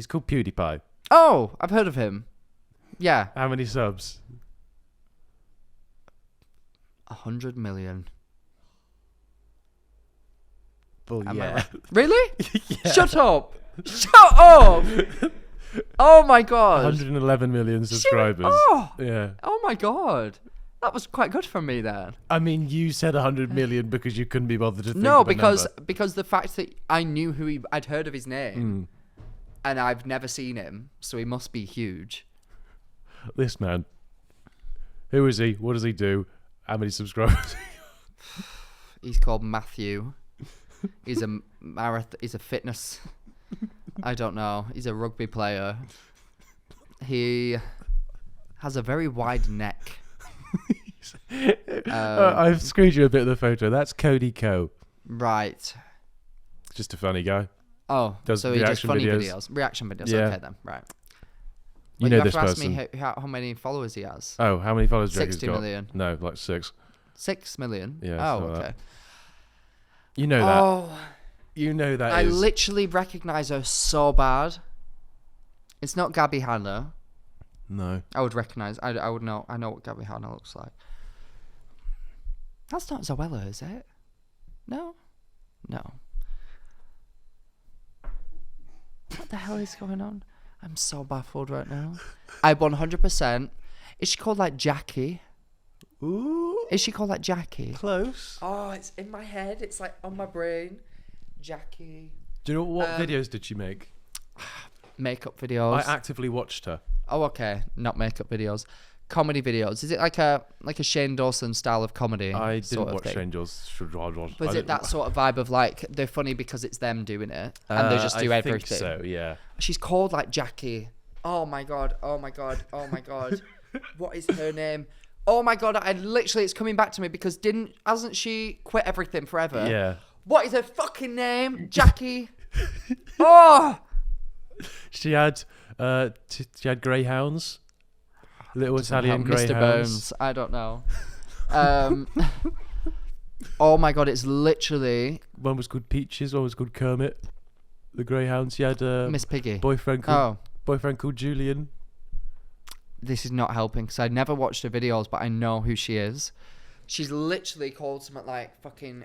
called PewDiePie. Oh, I've heard of him. Yeah. How many subs? 100 million. Well, Am I yeah. right? Really? Yeah. Shut up. Shut up. Oh my God. 111 million subscribers. Oh. Yeah. Oh my God. That was quite good from me then. I mean, you said 100 million because you couldn't be bothered to think No, of a because number. the fact that I knew I'd heard of his name, and I've never seen him, so he must be huge. This man. Who is he? What does he do? How many subscribers? He's called Matthew. He's a He's a fitness. I don't know. He's a rugby player. He has a very wide neck. I've screwed you a bit of the photo. That's Cody Ko. Right. Just a funny guy. Oh, Does so he does reaction funny videos. reaction videos. Yeah. Okay then, right. You Well, know have this to ask person. me how many followers he has. Oh, how many followers do you reckon 60 he's got? million. No, like 6. 6 million? Yeah, Oh, something like okay. You know that. Oh, You know that I is. literally recognise her so bad. It's not Gabby Hanna. No. I would recognise. I would know. I know what Gabby Hanna looks like. That's not Zoella, is it? No. No. What the hell is going on? I'm so baffled right now. I 100%. Is she called like Jackie? Ooh. Is she called like Jackie? Close. Oh, it's in my head. It's like on my brain. Jackie. Do you know what videos did she make? Makeup videos. I actively watched her. Oh, okay. Not makeup videos. Comedy videos. Is it like a Shane Dawson style of comedy? I sort didn't of watch thing? Angels. But is it that sort of vibe of like they're funny because it's them doing it and they just do I everything? think so, yeah. She's called like Jackie. Oh my God. Oh my God. Oh my God. What is her name? Oh my God. It's coming back to me because hasn't she quit everything forever? Yeah. What is her fucking name? Jackie. Oh. She had greyhounds. Little Italian greyhounds. Mr. Bones. I don't know. Oh my God, it's literally One was called Peaches, one was called Kermit. The greyhounds. She had a Miss Piggy. boyfriend called Julian. This is not helping because I never watched her videos, but I know who she is. She's literally called something like fucking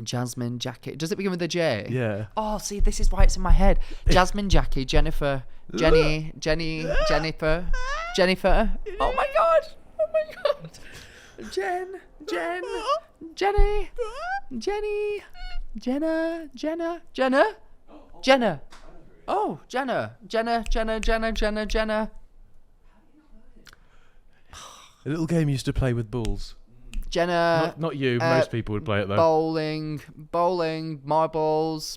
Jasmine, Jackie. Does it begin with a J? Yeah. Oh, see, this is why it's in my head. Jasmine, Jackie, Jennifer, Jenny, Jennifer. Oh my God. Oh my God. Jenny, Jenna. Oh, Jenna. A little game you used to play with balls. Jenna. Not you. Most people would play it though. Bowling, marbles.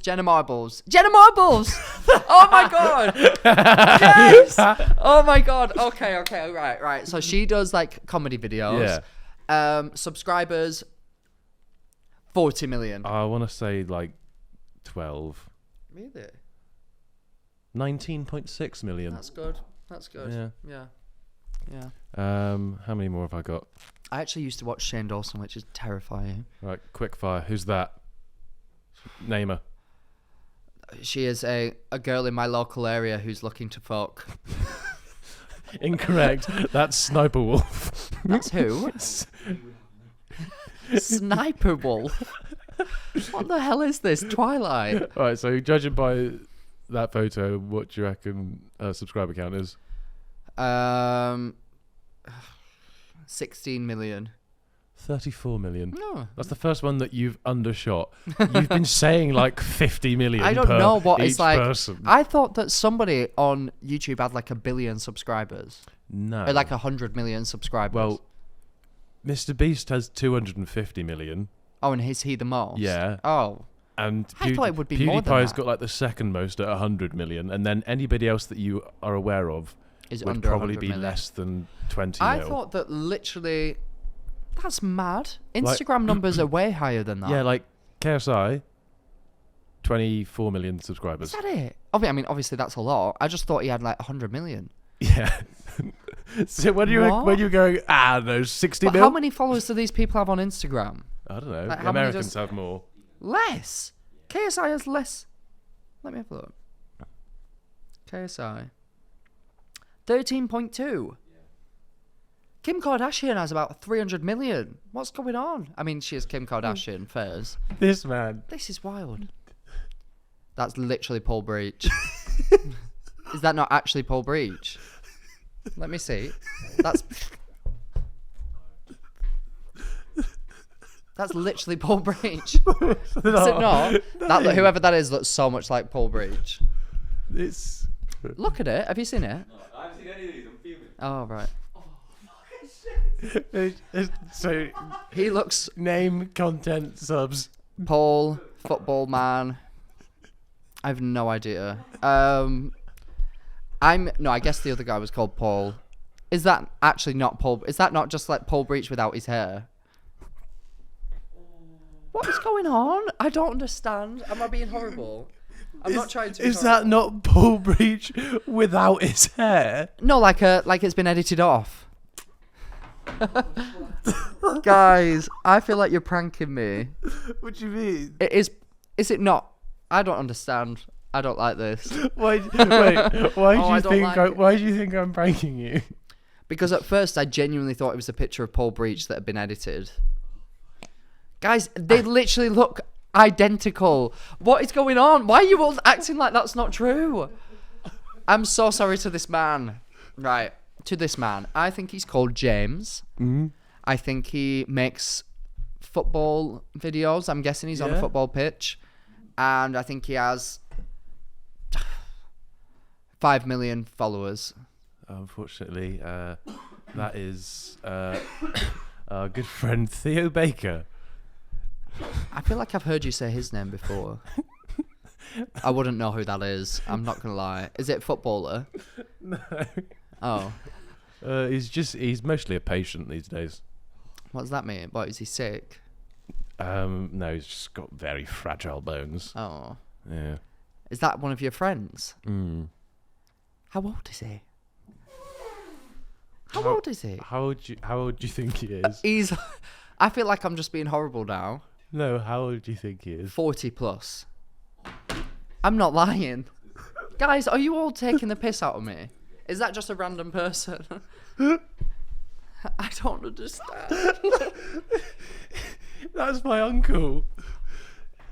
Jenna Marbles. Oh my God. Yes. Oh my God. Okay. Right. So she does like comedy videos. Yeah. Subscribers, 40 million. I want to say like 12. Really? 19.6 million. That's good. Yeah. How many more have I got? I actually used to watch Shane Dawson, which is terrifying. Right, quick fire. Who's that? Name her. She is a girl in my local area who's looking to fuck. Incorrect. That's Sniper Wolf. That's who? Sniper Wolf. What the hell is this? Twilight. Alright, so judging by that photo, what do you reckon subscriber count is? 16 million. 34 million. No. That's the first one that you've undershot. You've been saying like 50 million. I don't know what it's like. Person. I thought that somebody on YouTube had like 1 billion subscribers. No. Or like 100 million subscribers. Well, Mr. Beast has 250 million. Oh, and is he the most? Yeah. Oh. And I thought it would be more than PewDiePie's that. got like the second most at 100 million, and then anybody else that you are aware of Is would under probably 100 be million. less than 20 I mil. thought that literally... That's mad. Instagram numbers are way higher than that. Yeah, like KSI, 24 million subscribers. Is that it? I mean, obviously that's a lot. I just thought he had like 100 million. Yeah. So when you're going, no, 60 But mil? how many followers do these people have on Instagram? I don't know. Like, how many Americans does- have more. Less. KSI has less. Let me have a look. KSI. 13.2. Kim Kardashian has about 300 million. What's going on? I mean, she is Kim Kardashian first. This man. This is wild. That's literally Paul Breach. Is that not actually Paul Breach? Let me see. That's literally Paul Breach. Is it not? Whoever that is looks so much like Paul Breach. It's. Look at it. Have you seen it? No, I haven't seen any of these. I'm fuming. Oh, right. So, He looks name, content, subs. Paul, football man. I have no idea. I guess the other guy was called Paul. Is that actually not Paul? Is that not just like Paul Breach without his hair? What is going on? I don't understand. Am I being horrible? I'm not trying to. Is that not Paul Breach without his hair? No, like it's been edited off. Guys, I feel like you're pranking me. What do you mean? It is. Is it not? I don't understand. I don't like this. Why do I you don't think? like it. Why do you think I'm pranking you? Because at first I genuinely thought it was a picture of Paul Breach that had been edited. Guys, they literally look identical. What is going on? Why are you all acting like that's not true? I'm so sorry to this man. Right, to this man. I think he's called James. Mm-hmm. I think he makes football videos. I'm guessing he's on a Yeah. football pitch. And I think he has 5 million followers. Unfortunately, that is our good friend Theo Baker. I feel like I've heard you say his name before. I wouldn't know who that is. I'm not going to lie. Is it a footballer? No. Oh. He's mostly a patient these days. What does that mean? What, is he sick? No, he's just got very fragile bones. Oh. Yeah. Is that one of your friends? Mm. How old is he? How old is he? How old do you think he is? I feel like I'm just being horrible now. No, how old do you think he is? 40 plus. I'm not lying. Guys, are you all taking the piss out of me? Is that just a random person? I don't understand. That's my uncle.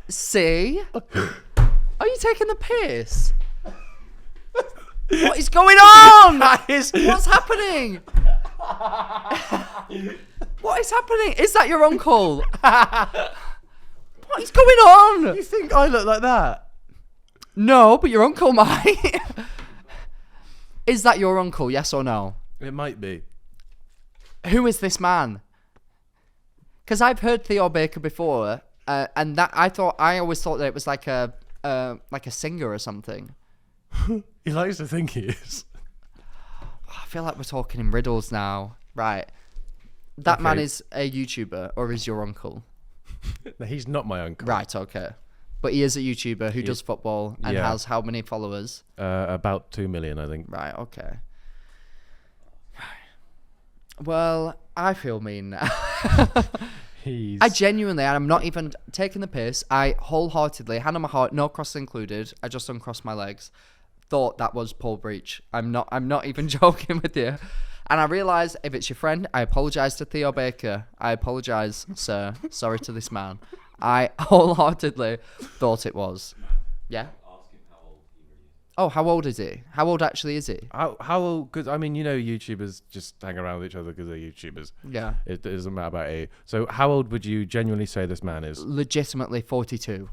See? Are you taking the piss? What is going on? What's happening? What is happening? Is that your uncle? What is going on? You think I look like that? No, but your uncle might. Is that your uncle? Yes or no? It might be. Who is this man? Because I've heard Theo Baker before, and that I always thought that it was like a singer or something. He likes to think he is. I feel like we're talking in riddles now. Right. That man Okay. is a YouTuber, or is your uncle? No, he's not my uncle. Right, okay. But he is a YouTuber who does football and Yeah. has how many followers? About 2 million, I think. Right, okay. Well, I feel mean now. I genuinely, and I'm not even taking the piss, I wholeheartedly, hand on my heart, no cross included, I just uncrossed my legs, thought that was Paul Breach. I'm not even joking with you. And I realised, if it's your friend, I apologise to Theo Baker. I apologise, sir. Sorry to this man. I wholeheartedly thought it was. Yeah? Ask him how old he really is. Oh, how old is he? How old actually is he? How old? Because I mean, YouTubers just hang around with each other because they're YouTubers. Yeah. It doesn't matter about age. So how old would you genuinely say this man is? Legitimately 42.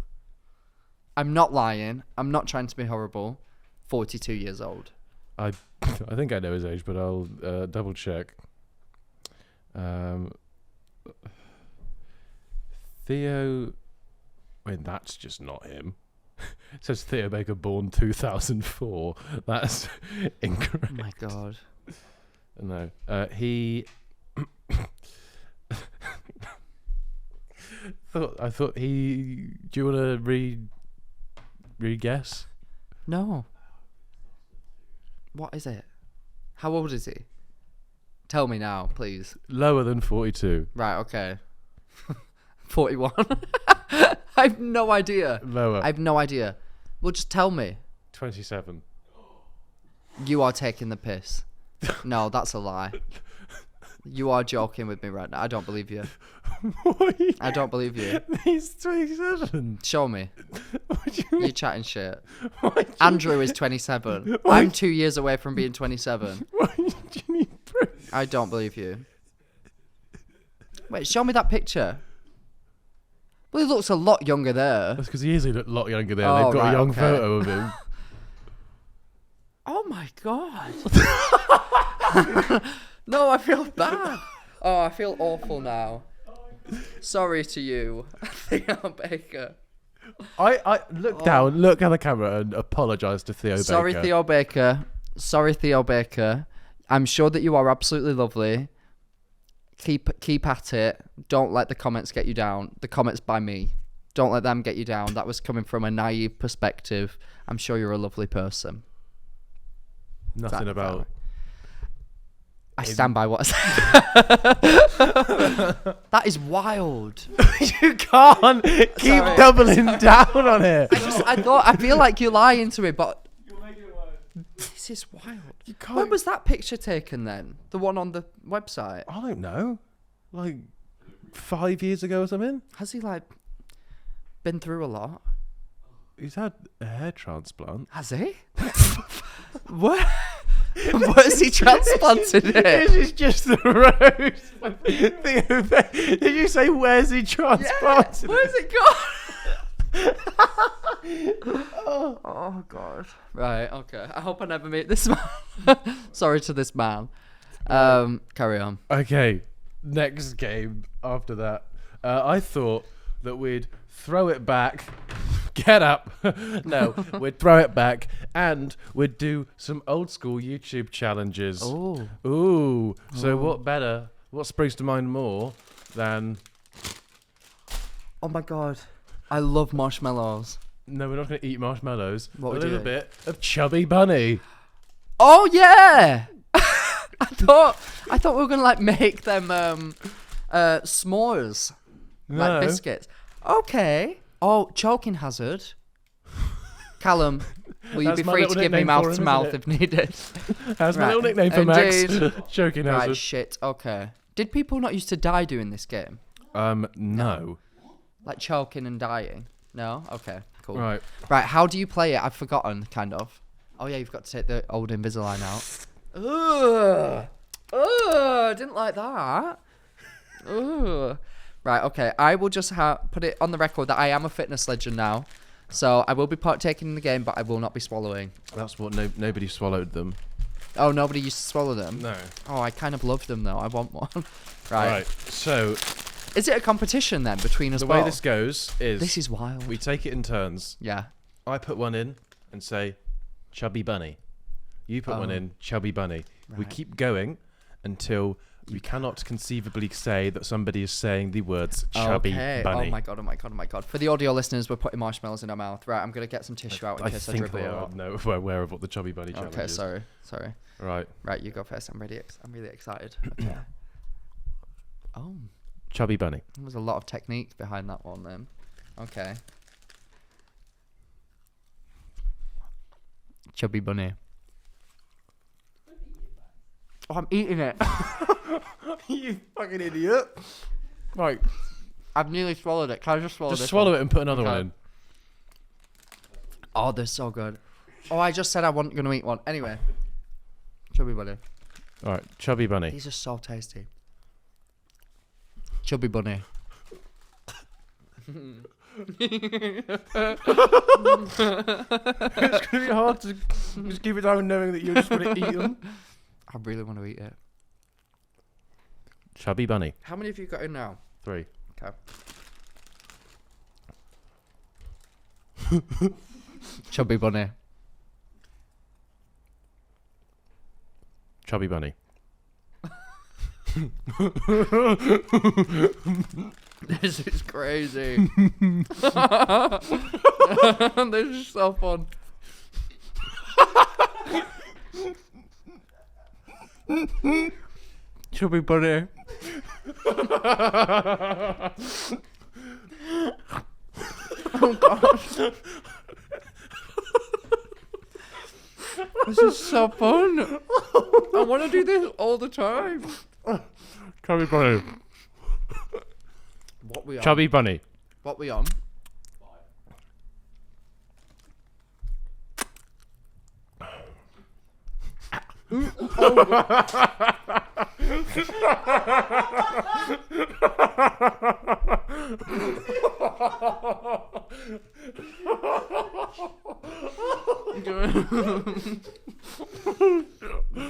I'm not lying. I'm not trying to be horrible. 42 years old. I think I know his age, but I'll double check. Theo. Wait, that's just not him. It says Theo Baker, born 2004. That's incorrect. Oh my god. No. He. I thought he. Do you want to re-guess? No. What is it? How old is he? Tell me now, please. Lower than 42. Right, okay. 41. I have no idea. Lower. I have no idea. Well, just tell me. 27. You are taking the piss. No, that's a lie. You are joking with me right now. I don't believe you. I don't believe you. He's 27. Show me. What do you mean? You're chatting shit. Why do you- Andrew is 27. Why- I'm 2 years away from being 27. Why do you need proof? I don't believe you. Wait, show me that picture. Well, he looks a lot younger there. That's because he is a lot younger there. Oh, They've got right, a young okay. photo of him. Oh my god. No, I feel bad. Oh, I feel awful now. Sorry to you, Theo Baker. I look down, look at the camera, and apologise to Theo Sorry, Baker. Theo Baker. Sorry, Theo Baker. I'm sure that you are absolutely lovely. Keep at it. Don't let the comments get you down. The comments by me. Don't let them get you down. That was coming from a naive perspective. I'm sure you're a lovely person. Nothing about. I stand by what I said. That is wild. You can't keep Sorry. doubling down on it. I feel like you're lying to me, but You'll make it work. this is wild. You can't. When was that picture taken then? The one on the website? I don't know. Like 5 years ago or something. Has he like been through a lot? He's had a hair transplant. Has he? What? Where's he transplanted This it? is just the rose. Did you say where's he transplanted? Where's it gone? Oh god. Right, okay. I hope I never meet this man. Sorry to this man. Carry on. Okay, next game after that. I thought that we'd throw it back. Get up. No, we'd throw it back and we'd do some old school YouTube challenges. Oh. Ooh. So what springs to mind more than... Oh my god. I love marshmallows. No, we're not going to eat marshmallows. What a we little doing? bit of Chubby Bunny. Oh yeah. I thought we were gonna like make them s'mores. No. Like biscuits. Okay. Oh, choking hazard. Callum, will you That's be my free to little give me nickname for mouth to him, mouth isn't if needed? That's my Right. little nickname for Indeed. Max. Choking Right, hazard. shit. Okay. Did people not used to die doing this game? No. Like choking and dying? No? Okay, cool. Right. Right, how do you play it? I've forgotten, kind of. Oh yeah, you've got to take the old Invisalign out. Ugh. Ugh, didn't like that. Ugh. Right, okay. I will just put it on the record that I am a fitness legend now. So I will be partaking in the game, but I will not be swallowing. That's what nobody swallowed them. Oh, nobody used to swallow them? No. Oh, I kind of love them, though. I want one. Right. So Is it a competition, then, between us the both? way this goes is This is wild. we take it in turns. Yeah. I put one in and say, Chubby Bunny. You put one in, Chubby Bunny. We Right. keep going until we cannot conceivably say that somebody is saying the words Chubby Okay. Bunny. Oh my god, oh my god, oh my god. For the audio listeners, we're putting marshmallows in our mouth. Right, I'm going to get some tissue out in I case I think dribble they a are lot. aware of what the Chubby Bunny challenge Okay, is. sorry. Right. Right, you go first. I'm really excited. Okay. Oh, Chubby Bunny. there was a lot of technique behind that one then. Okay. Chubby bunny. Oh, I'm eating it. You fucking idiot. Right. I've nearly swallowed it. Can I just swallow this Just swallow one? it and put another one Okay. in. Oh, they're so good. Oh, I just said I wasn't going to eat one. Anyway. Chubby bunny. All right, Chubby Bunny. These are so tasty. Chubby bunny. It's gonna be hard to just keep it down knowing that you're just gonna eat them. I really want to eat it. Chubby Bunny. How many have you got in now? 3. Okay. Chubby bunny. Chubby Bunny. This is crazy. This is so fun. Chubby bunny. Oh gosh. This is so fun. I want to do this all the time. Chubby Bunny. What we on? Chubby Bunny. What we on?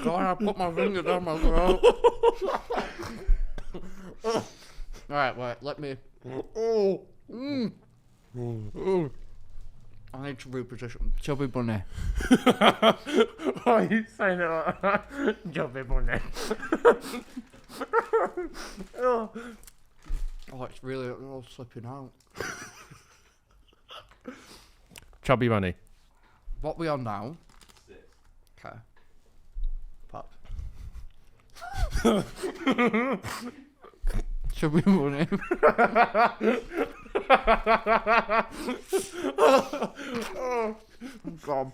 God, I put my finger down my throat. Alright, wait, let me. I need to reposition. Chubby bunny. Why are you saying it like that? Chubby Bunny. Oh, it's really all slipping out. Chubby Bunny. What we on now? 6. Okay. Pop. Chubby bunny. Oh, God.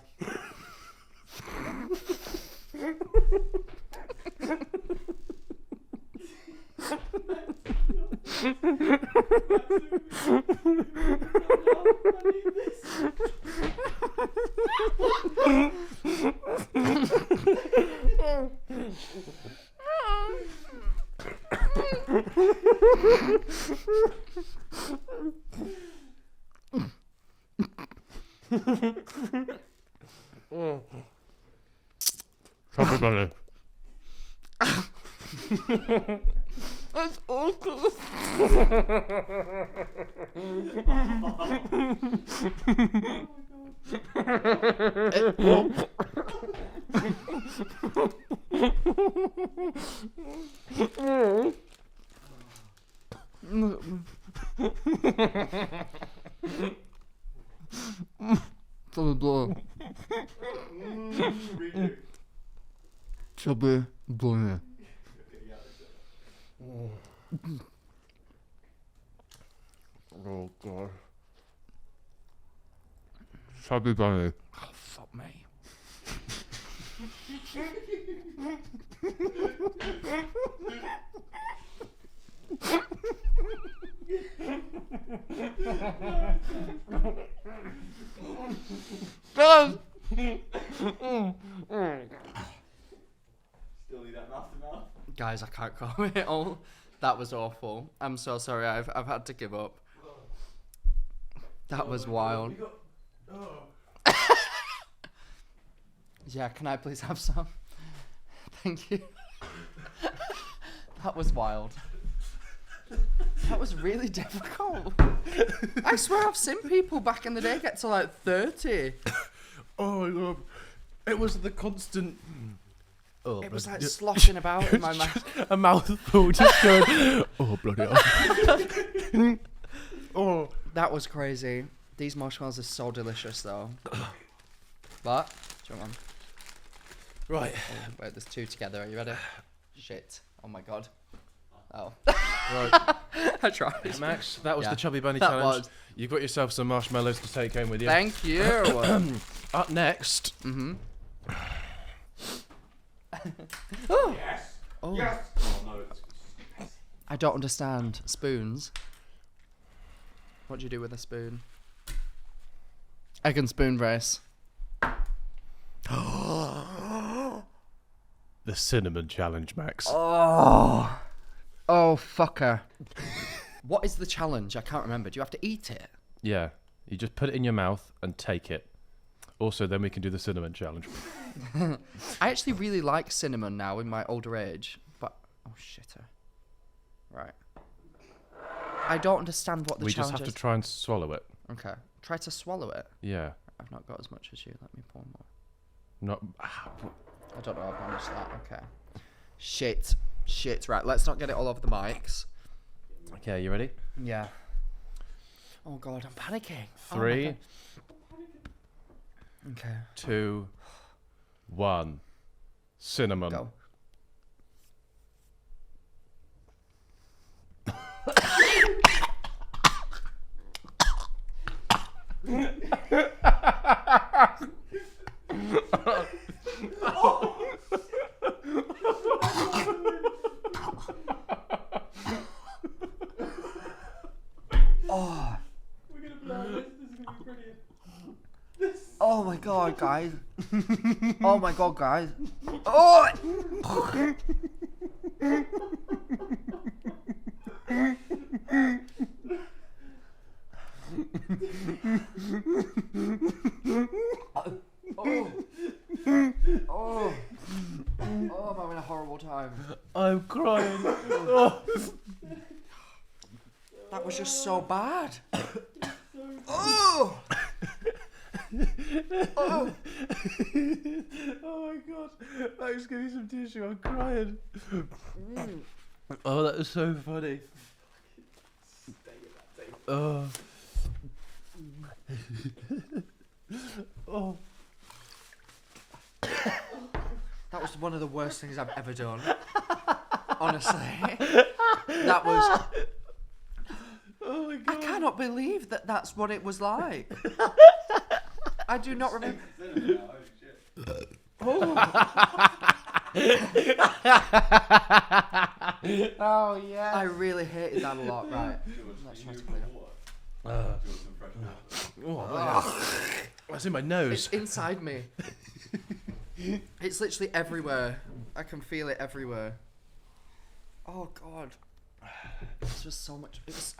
Chubby Bunny. That's awful. Chubby bunny. Oh God. Chubby Bunny. Oh, fuck me. Still need that mouth to mouth. Guys, I can't comment it all. That was awful. I'm so sorry. I've had to give up. That was wild. Yeah, can I please have some? Thank you. That was wild. That was really difficult. I swear I've seen people back in the day get to like 30. Oh my God. It was the constant. Oh, It was like bloody- sloshing about in my mouth. a mouthful just going. Oh bloody hell. Oh. That was crazy. These marshmallows are so delicious though. But, come on. Right. Oh, wait, there's 2 together. Are you ready? Shit. Oh my God. Oh. Right. I tried. Max, that was Yeah, the Chubby Bunny that challenge. was. You got yourself some marshmallows to take home with you. Thank you. Up next. Mm-hmm. Yes! Oh, Yes! Oh no, it's I don't understand. Spoons. What do you do with a spoon? Egg and spoon race. The cinnamon challenge, Max. Oh, fucker. What is the challenge? I can't remember. Do you have to eat it? Yeah, you just put it in your mouth and take it. Also, then we can do the cinnamon challenge. I actually really like cinnamon now in my older age, but shitter. Right. I don't understand what the We challenge just have is. to try and swallow it. Okay. Try to swallow it. Yeah. I've not got as much as you. Let me pour more. Not. I don't know how I've managed that. Okay. Shit. Right, let's not get it all over the mics. Okay, you ready? Yeah. Oh god, I'm panicking. 3, Okay. 2, 1. Cinnamon. Go. Oh my god, guys. Oh my god, guys. Oh! Oh, I'm having a horrible time. I'm crying. That was just so bad. Oh! Oh my god. Max, give me some tissue. I'm crying. Oh, that was so funny. Oh. Oh. That was one of the worst things I've ever done. Honestly. That was... Oh my god. I cannot believe that that's what it was like. I do not remember. Oh. Oh yeah. I really hated that a lot. Right. Let's try to clean it. That's in my nose. It's inside me. It's literally everywhere. I can feel it everywhere. Oh god. This was so much. It was.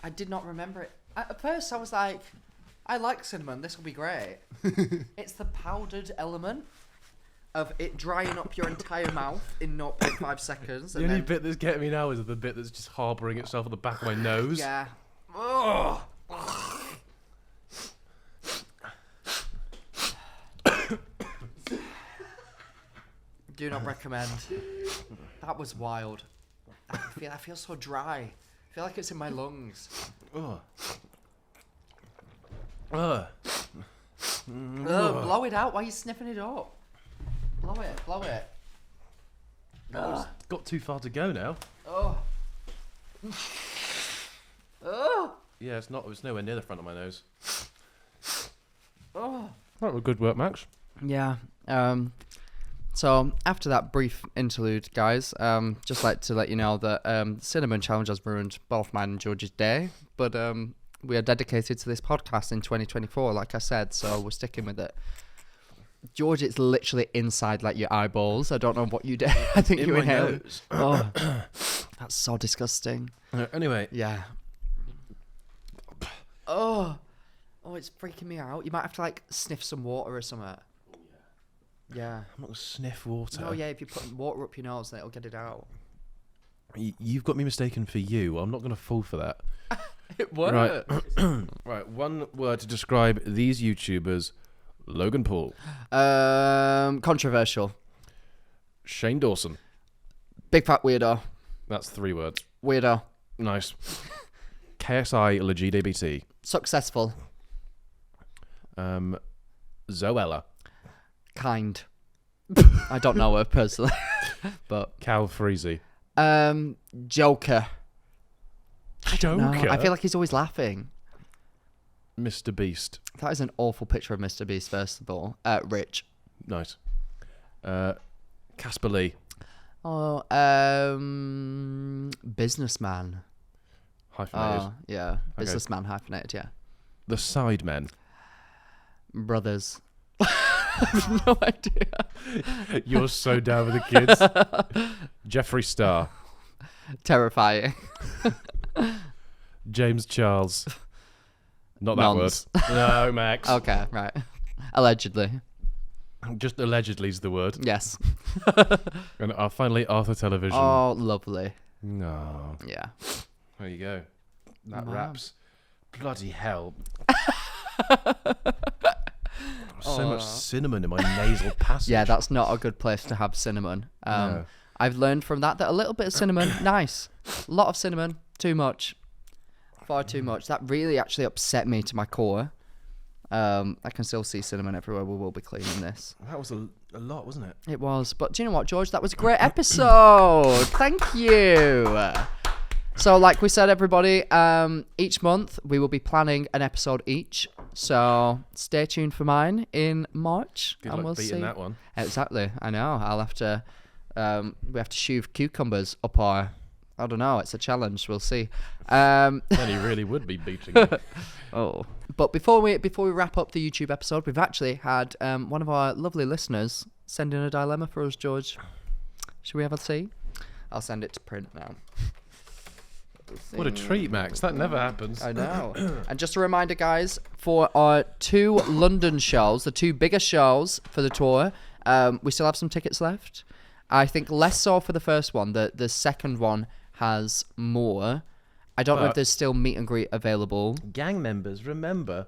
I did not remember it. At first, I was like, I like cinnamon. This will be great. It's the powdered element of it drying up your entire mouth in 0.5 seconds. The only bit that's getting me now is the bit that's just harbouring itself at the back of my nose. Yeah. Oh. Do not recommend. That was wild. I feel so dry. I feel like it's in my lungs. Oh. Blow it out. Why are you sniffing it up? Blow it. It's got too far to go now. Oh. Oh. Yeah, it's nowhere near the front of my nose. Oh. That was good work, Max. Yeah. So after that brief interlude, guys, just like to let you know that the cinnamon challenge has ruined both mine and George's day, but we are dedicated to this podcast in 2024, like I said, so we're sticking with it. George, it's literally inside like your eyeballs. I don't know what you did. I think you inhaled. Oh, that's so disgusting. Anyway. Yeah. Oh, it's freaking me out. You might have to like sniff some water or something. Yeah. I'm not going to sniff water. Oh, yeah, if you put water up your nose, then it'll get it out. You've got me mistaken for you. I'm not going to fall for that. It worked. Right. Right, one word to describe these YouTubers. Logan Paul. Controversial. Shane Dawson. Big fat weirdo. That's 3 words. Weirdo. Nice. KSI LGBT. Successful. Zoella. Kind. I don't know her personally. But Cal Freezy. Joker. Joker? No, I feel like he's always laughing. Mr. Beast. That is an awful picture of Mr. Beast, first of all. Rich. Nice. Casper Lee. Oh, businessman. Hyphenated. Oh, yeah. Businessman hyphenated, yeah. The Sidemen. Brothers. have no idea. You're so down with the kids. Jeffree Star. Terrifying. James Charles. Not that Nonce. word. No, Max. Okay, right. Allegedly. Just allegedly is the word. Yes. And finally, Arthur Television. Oh, lovely. No. Yeah. There you go. That Wow. wraps. Bloody hell. So much cinnamon in my nasal passage. Yeah, that's not a good place to have cinnamon. No. I've learned from that a little bit of cinnamon, nice. A lot of cinnamon, too much. Far too much. That really actually upset me to my core. I can still see cinnamon everywhere. We will be cleaning this. That was a lot, wasn't it? It was. But do you know what, George? That was a great episode. Thank you. So like we said, everybody, each month we will be planning an episode each. So stay tuned for mine in March. Good and luck we'll beating see. that one. Exactly. I know. I'll have to... we have to shove cucumbers up our... I don't know. It's a challenge. We'll see. Then he really would be beating you. Oh. But before we wrap up the YouTube episode, we've actually had one of our lovely listeners send in a dilemma for us, George. Should we have a see? I'll send it to print now. What a treat, Max. That never happens. I know. And just a reminder, guys, for our 2 London shows, the 2 biggest shows for the tour, we still have some tickets left. I think less so for the first one. The second one has more. I don't know if there's still meet and greet available. Gang members, remember,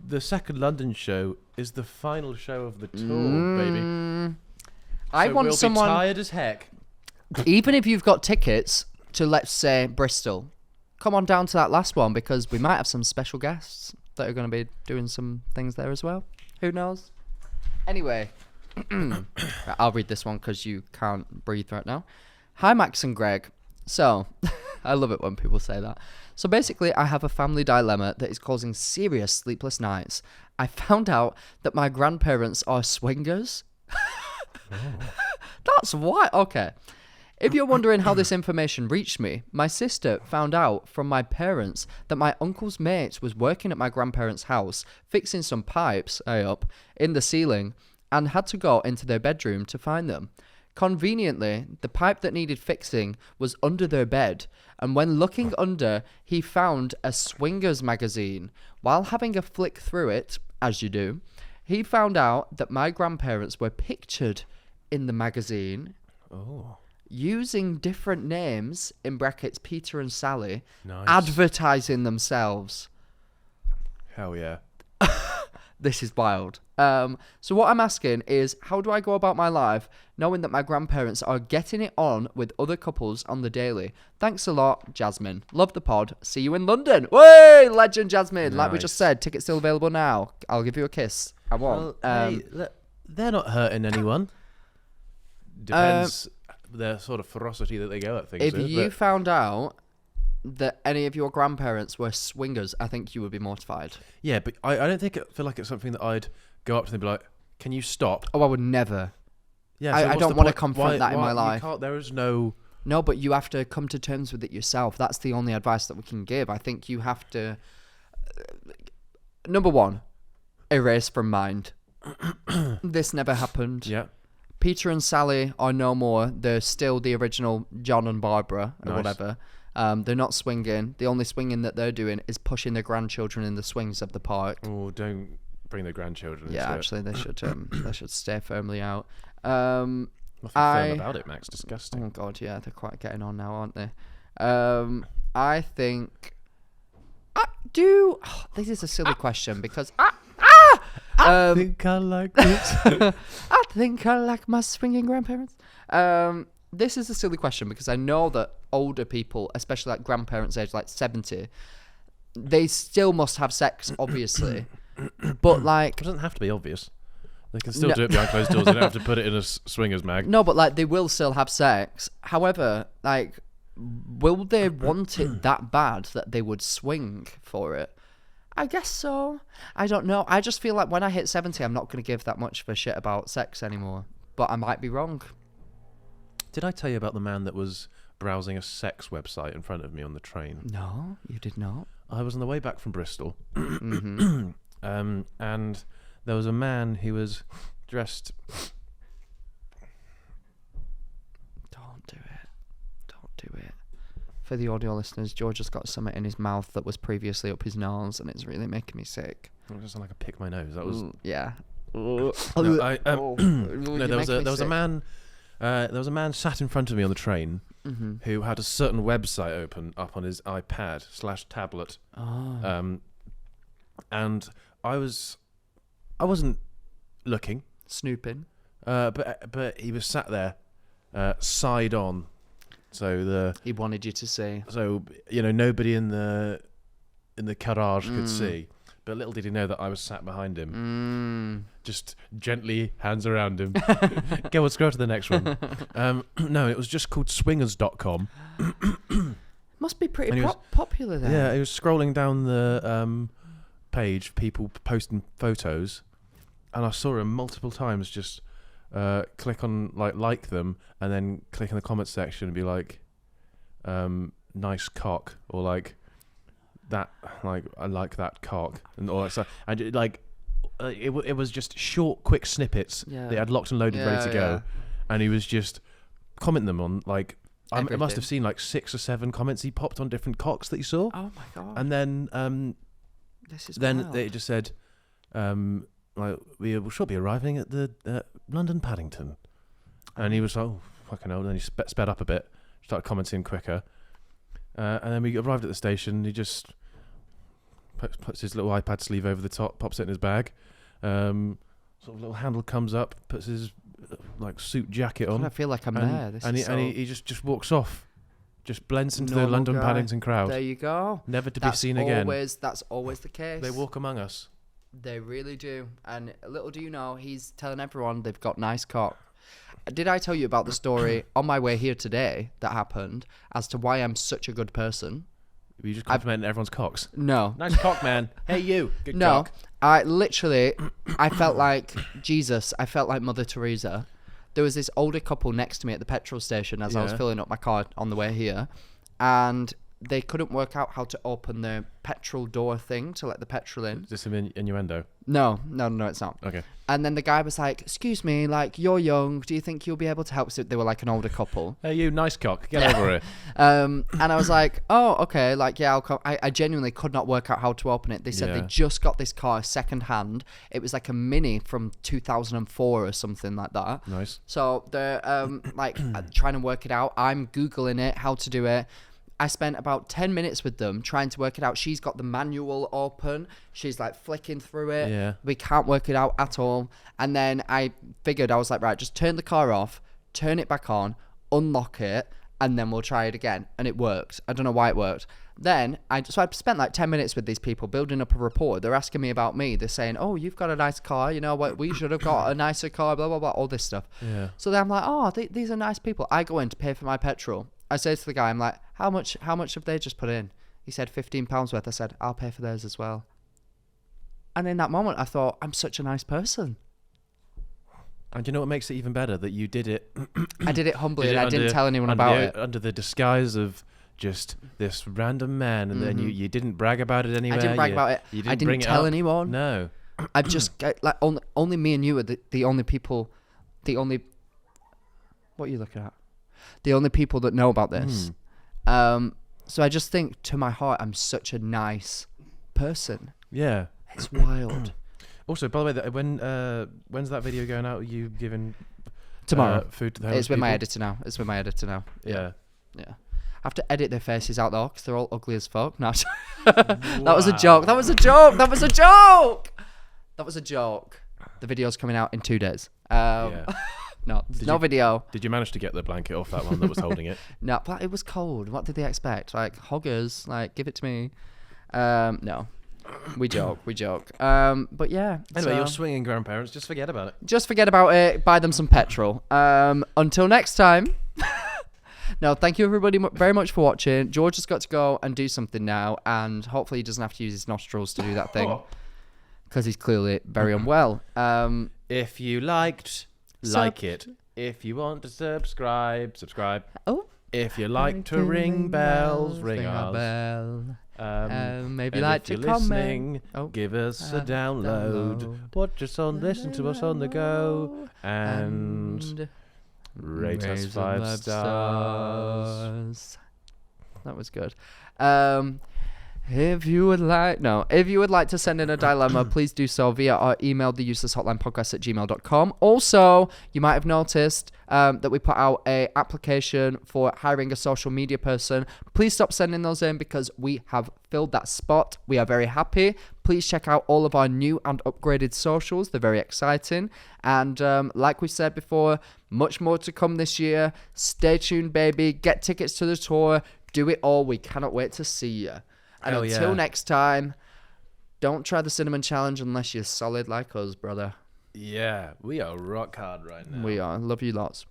the second London show is the final show of the tour, baby. I So want we'll someone... be tired as heck. Even if you've got tickets to, let's say, Bristol, come on down to that last one, because we might have some special guests that are going to be doing some things there as well. Who knows? Anyway, right, I'll read this one because you can't breathe right now. Hi, Max and Greg. So, I love it when people say that. So basically, I have a family dilemma that is causing serious sleepless nights. I found out that my grandparents are swingers. That's what? Okay. If you're wondering how this information reached me, my sister found out from my parents that my uncle's mate was working at my grandparents' house, fixing some pipes in the ceiling, and had to go into their bedroom to find them. Conveniently, the pipe that needed fixing was under their bed, and when looking under, he found a Swingers magazine. While having a flick through it, as you do, he found out that my grandparents were pictured in the magazine. Oh. Using different names, in brackets Peter and Sally, Nice. advertising themselves. Hell yeah. This is wild. So what I'm asking is, how do I go about my life knowing that my grandparents are getting it on with other couples on the daily? Thanks a lot, Jasmine. Love the pod. See you in London. Way, legend Jasmine. Like we just said, tickets still available now. I'll give you a kiss. I won't. Well, hey, they're not hurting anyone. Depends their sort of ferocity that they go at things. If with, you but found out that any of your grandparents were swingers, I think you would be mortified. yeah, but I don't feel like it's something that I'd go up to them and be like, "Can you stop?" Oh, I would never. Yeah, I what's don't the want to point? confront that in my you life. can't, there is no. No, but you have to come to terms with it yourself. That's the only advice that we can give. I think you have to... Number 1, erase from mind. This never happened. Yeah. Peter and Sally are no more. They're still the original John and Barbara or Nice. whatever. They're not swinging. The only swinging that they're doing is pushing their grandchildren in the swings of the park. Oh, don't bring their grandchildren. Yeah, into actually, they should stay firmly out. nothing firm about it, Max. Disgusting. Oh god, yeah, they're quite getting on now, aren't they? I think this is a silly question because I think I like it. I think I like my swinging grandparents. This is a silly question because I know that older people, especially like grandparents age like 70, they still must have sex, obviously. But like, It doesn't have to be obvious. They can still No. do it behind closed doors. They don't have to put it in a swingers mag. no, but like they will still have sex. However, like, will they want it that bad that they would swing for it? I guess so. I don't know. I just feel like when I hit 70, I'm not going to give that much of a shit about sex anymore. But I might be wrong. Did I tell you about the man that was browsing a sex website in front of me on the train? No, you did not. I was on the way back from Bristol, Mm-hmm. and there was a man who was dressed. Don't do it. Don't do it. For the audio listeners, George has got something in his mouth that was previously up his nose, and it's really making me sick. It just sounded like I picked my nose. That was yeah. no, there was a man. There was a man sat in front of me on the train who had a certain website open up on his iPad/tablet. Oh. And I wasn't looking, Snooping. but he was sat there, side on. So he wanted you to see. So nobody in the garage could see. But little did he know that I was sat behind him, just gently hands around him. Go on, scroll to the next one. No, it was just called swingers.com. Must be pretty popular then. Yeah, he was scrolling down the page, people posting photos, and I saw him multiple times just click on like them, and then click in the comments section and be like, nice cock, or like, that, like, I like that cock, and all that stuff. And it was just short, quick snippets they had locked and loaded, ready to go, and he was just commenting them on like. I must have seen like 6 or 7 comments he popped on different cocks that he saw. Oh my god! And then they just said, like, we shall be arriving at the London Paddington, and he was like, oh fucking hell. And then he sped up a bit, started commenting quicker. And then we arrived at the station. He just puts his little iPad sleeve over the top, pops it in his bag. Sort of little handle comes up, puts his like suit jacket on. I feel like I'm there. He just walks off, just blends into the London Paddington crowd. There you go. Never to be seen again. That's always the case. They walk among us. They really do. And little do you know, he's telling everyone they've got nice cock. Did I tell you about the story on my way here today that happened as to why I'm such a good person? Were you just complimenting everyone's cocks? No. Nice cock, man. Hey, you. Good cock. I felt like Jesus. I felt like Mother Teresa. There was this older couple next to me at the petrol station as I was filling up my car on the way here. And they couldn't work out how to open the petrol door thing to let the petrol in. Is this an innuendo? No, it's not. Okay. And then the guy was like, excuse me, like, you're young. Do you think you'll be able to help? So they were like an older couple. Hey, you, nice cock. Get over it. And I was like, oh, okay. Like, yeah, I'll come. I genuinely could not work out how to open it. They said they just got this car second hand. It was like a Mini from 2004 or something like that. Nice. So they're like trying to work it out. I'm Googling it, how to do it. I spent about 10 minutes with them trying to work it out. She's got the manual open. She's like flicking through it. Yeah. We can't work it out at all. And then I figured, I was like, right, just turn the car off, turn it back on, unlock it, and then we'll try it again. And it worked. I don't know why it worked. Then I spent like 10 minutes with these people building up a rapport. They're asking me about me. They're saying, oh, you've got a nice car. You know what? We should have got a nicer car, blah, blah, blah, all this stuff. Yeah. So then I'm like, oh, these are nice people. I go in to pay for my petrol. I say to the guy, I'm like, how much have they just put in? He said £15 worth. I said, I'll pay for theirs as well. And in that moment, I thought, I'm such a nice person. And you know what makes it even better? That you did it. I did it humbly, and I didn't tell anyone about it. Under the disguise of just this random man, and then you didn't brag about it anywhere. I didn't brag about it. I didn't tell anyone. No. I've just, like, only me and you are the only people, what are you looking at? The only people that know about this. So I just think, to my heart, I'm such a nice person. Yeah. It's wild. Also, by the way, when's that video going out? Are you giving tomorrow food to the homeless It's with my people? editor now. Yeah. I have to edit their faces out though, because they're all ugly as fuck. No, that was a joke. That was a joke. The video's coming out in 2 days. No, no video. Did you manage to get the blanket off that one that was holding it? No, but it was cold. What did they expect? Like, hoggers, like, give it to me. No. We joke. But yeah. Anyway, your swinging grandparents, just forget about it. Just forget about it. Buy them some petrol. Until next time. No, thank you everybody very much for watching. George has got to go and do something now, and hopefully he doesn't have to use his nostrils to do that thing, because he's clearly very unwell. If you liked... Like it. If you want to subscribe. Oh. If you like to ring bells, ring our bell. Maybe and like if to you're comment. listening, Oh, give us a download. Watch us on, listen to us on the go, and rate us 5 stars. That was good. If you would like to send in a dilemma, please do so via our email, theuselesshotlinepodcast@gmail.com. Also, you might have noticed that we put out a application for hiring a social media person. Please stop sending those in because we have filled that spot. We are very happy. Please check out all of our new and upgraded socials. They're very exciting. And like we said before, much more to come this year. Stay tuned, baby. Get tickets to the tour. Do it all. We cannot wait to see you. And until next time, don't try the cinnamon challenge unless you're solid like us, brother. Yeah, we are rock hard right now. We are. Love you lots.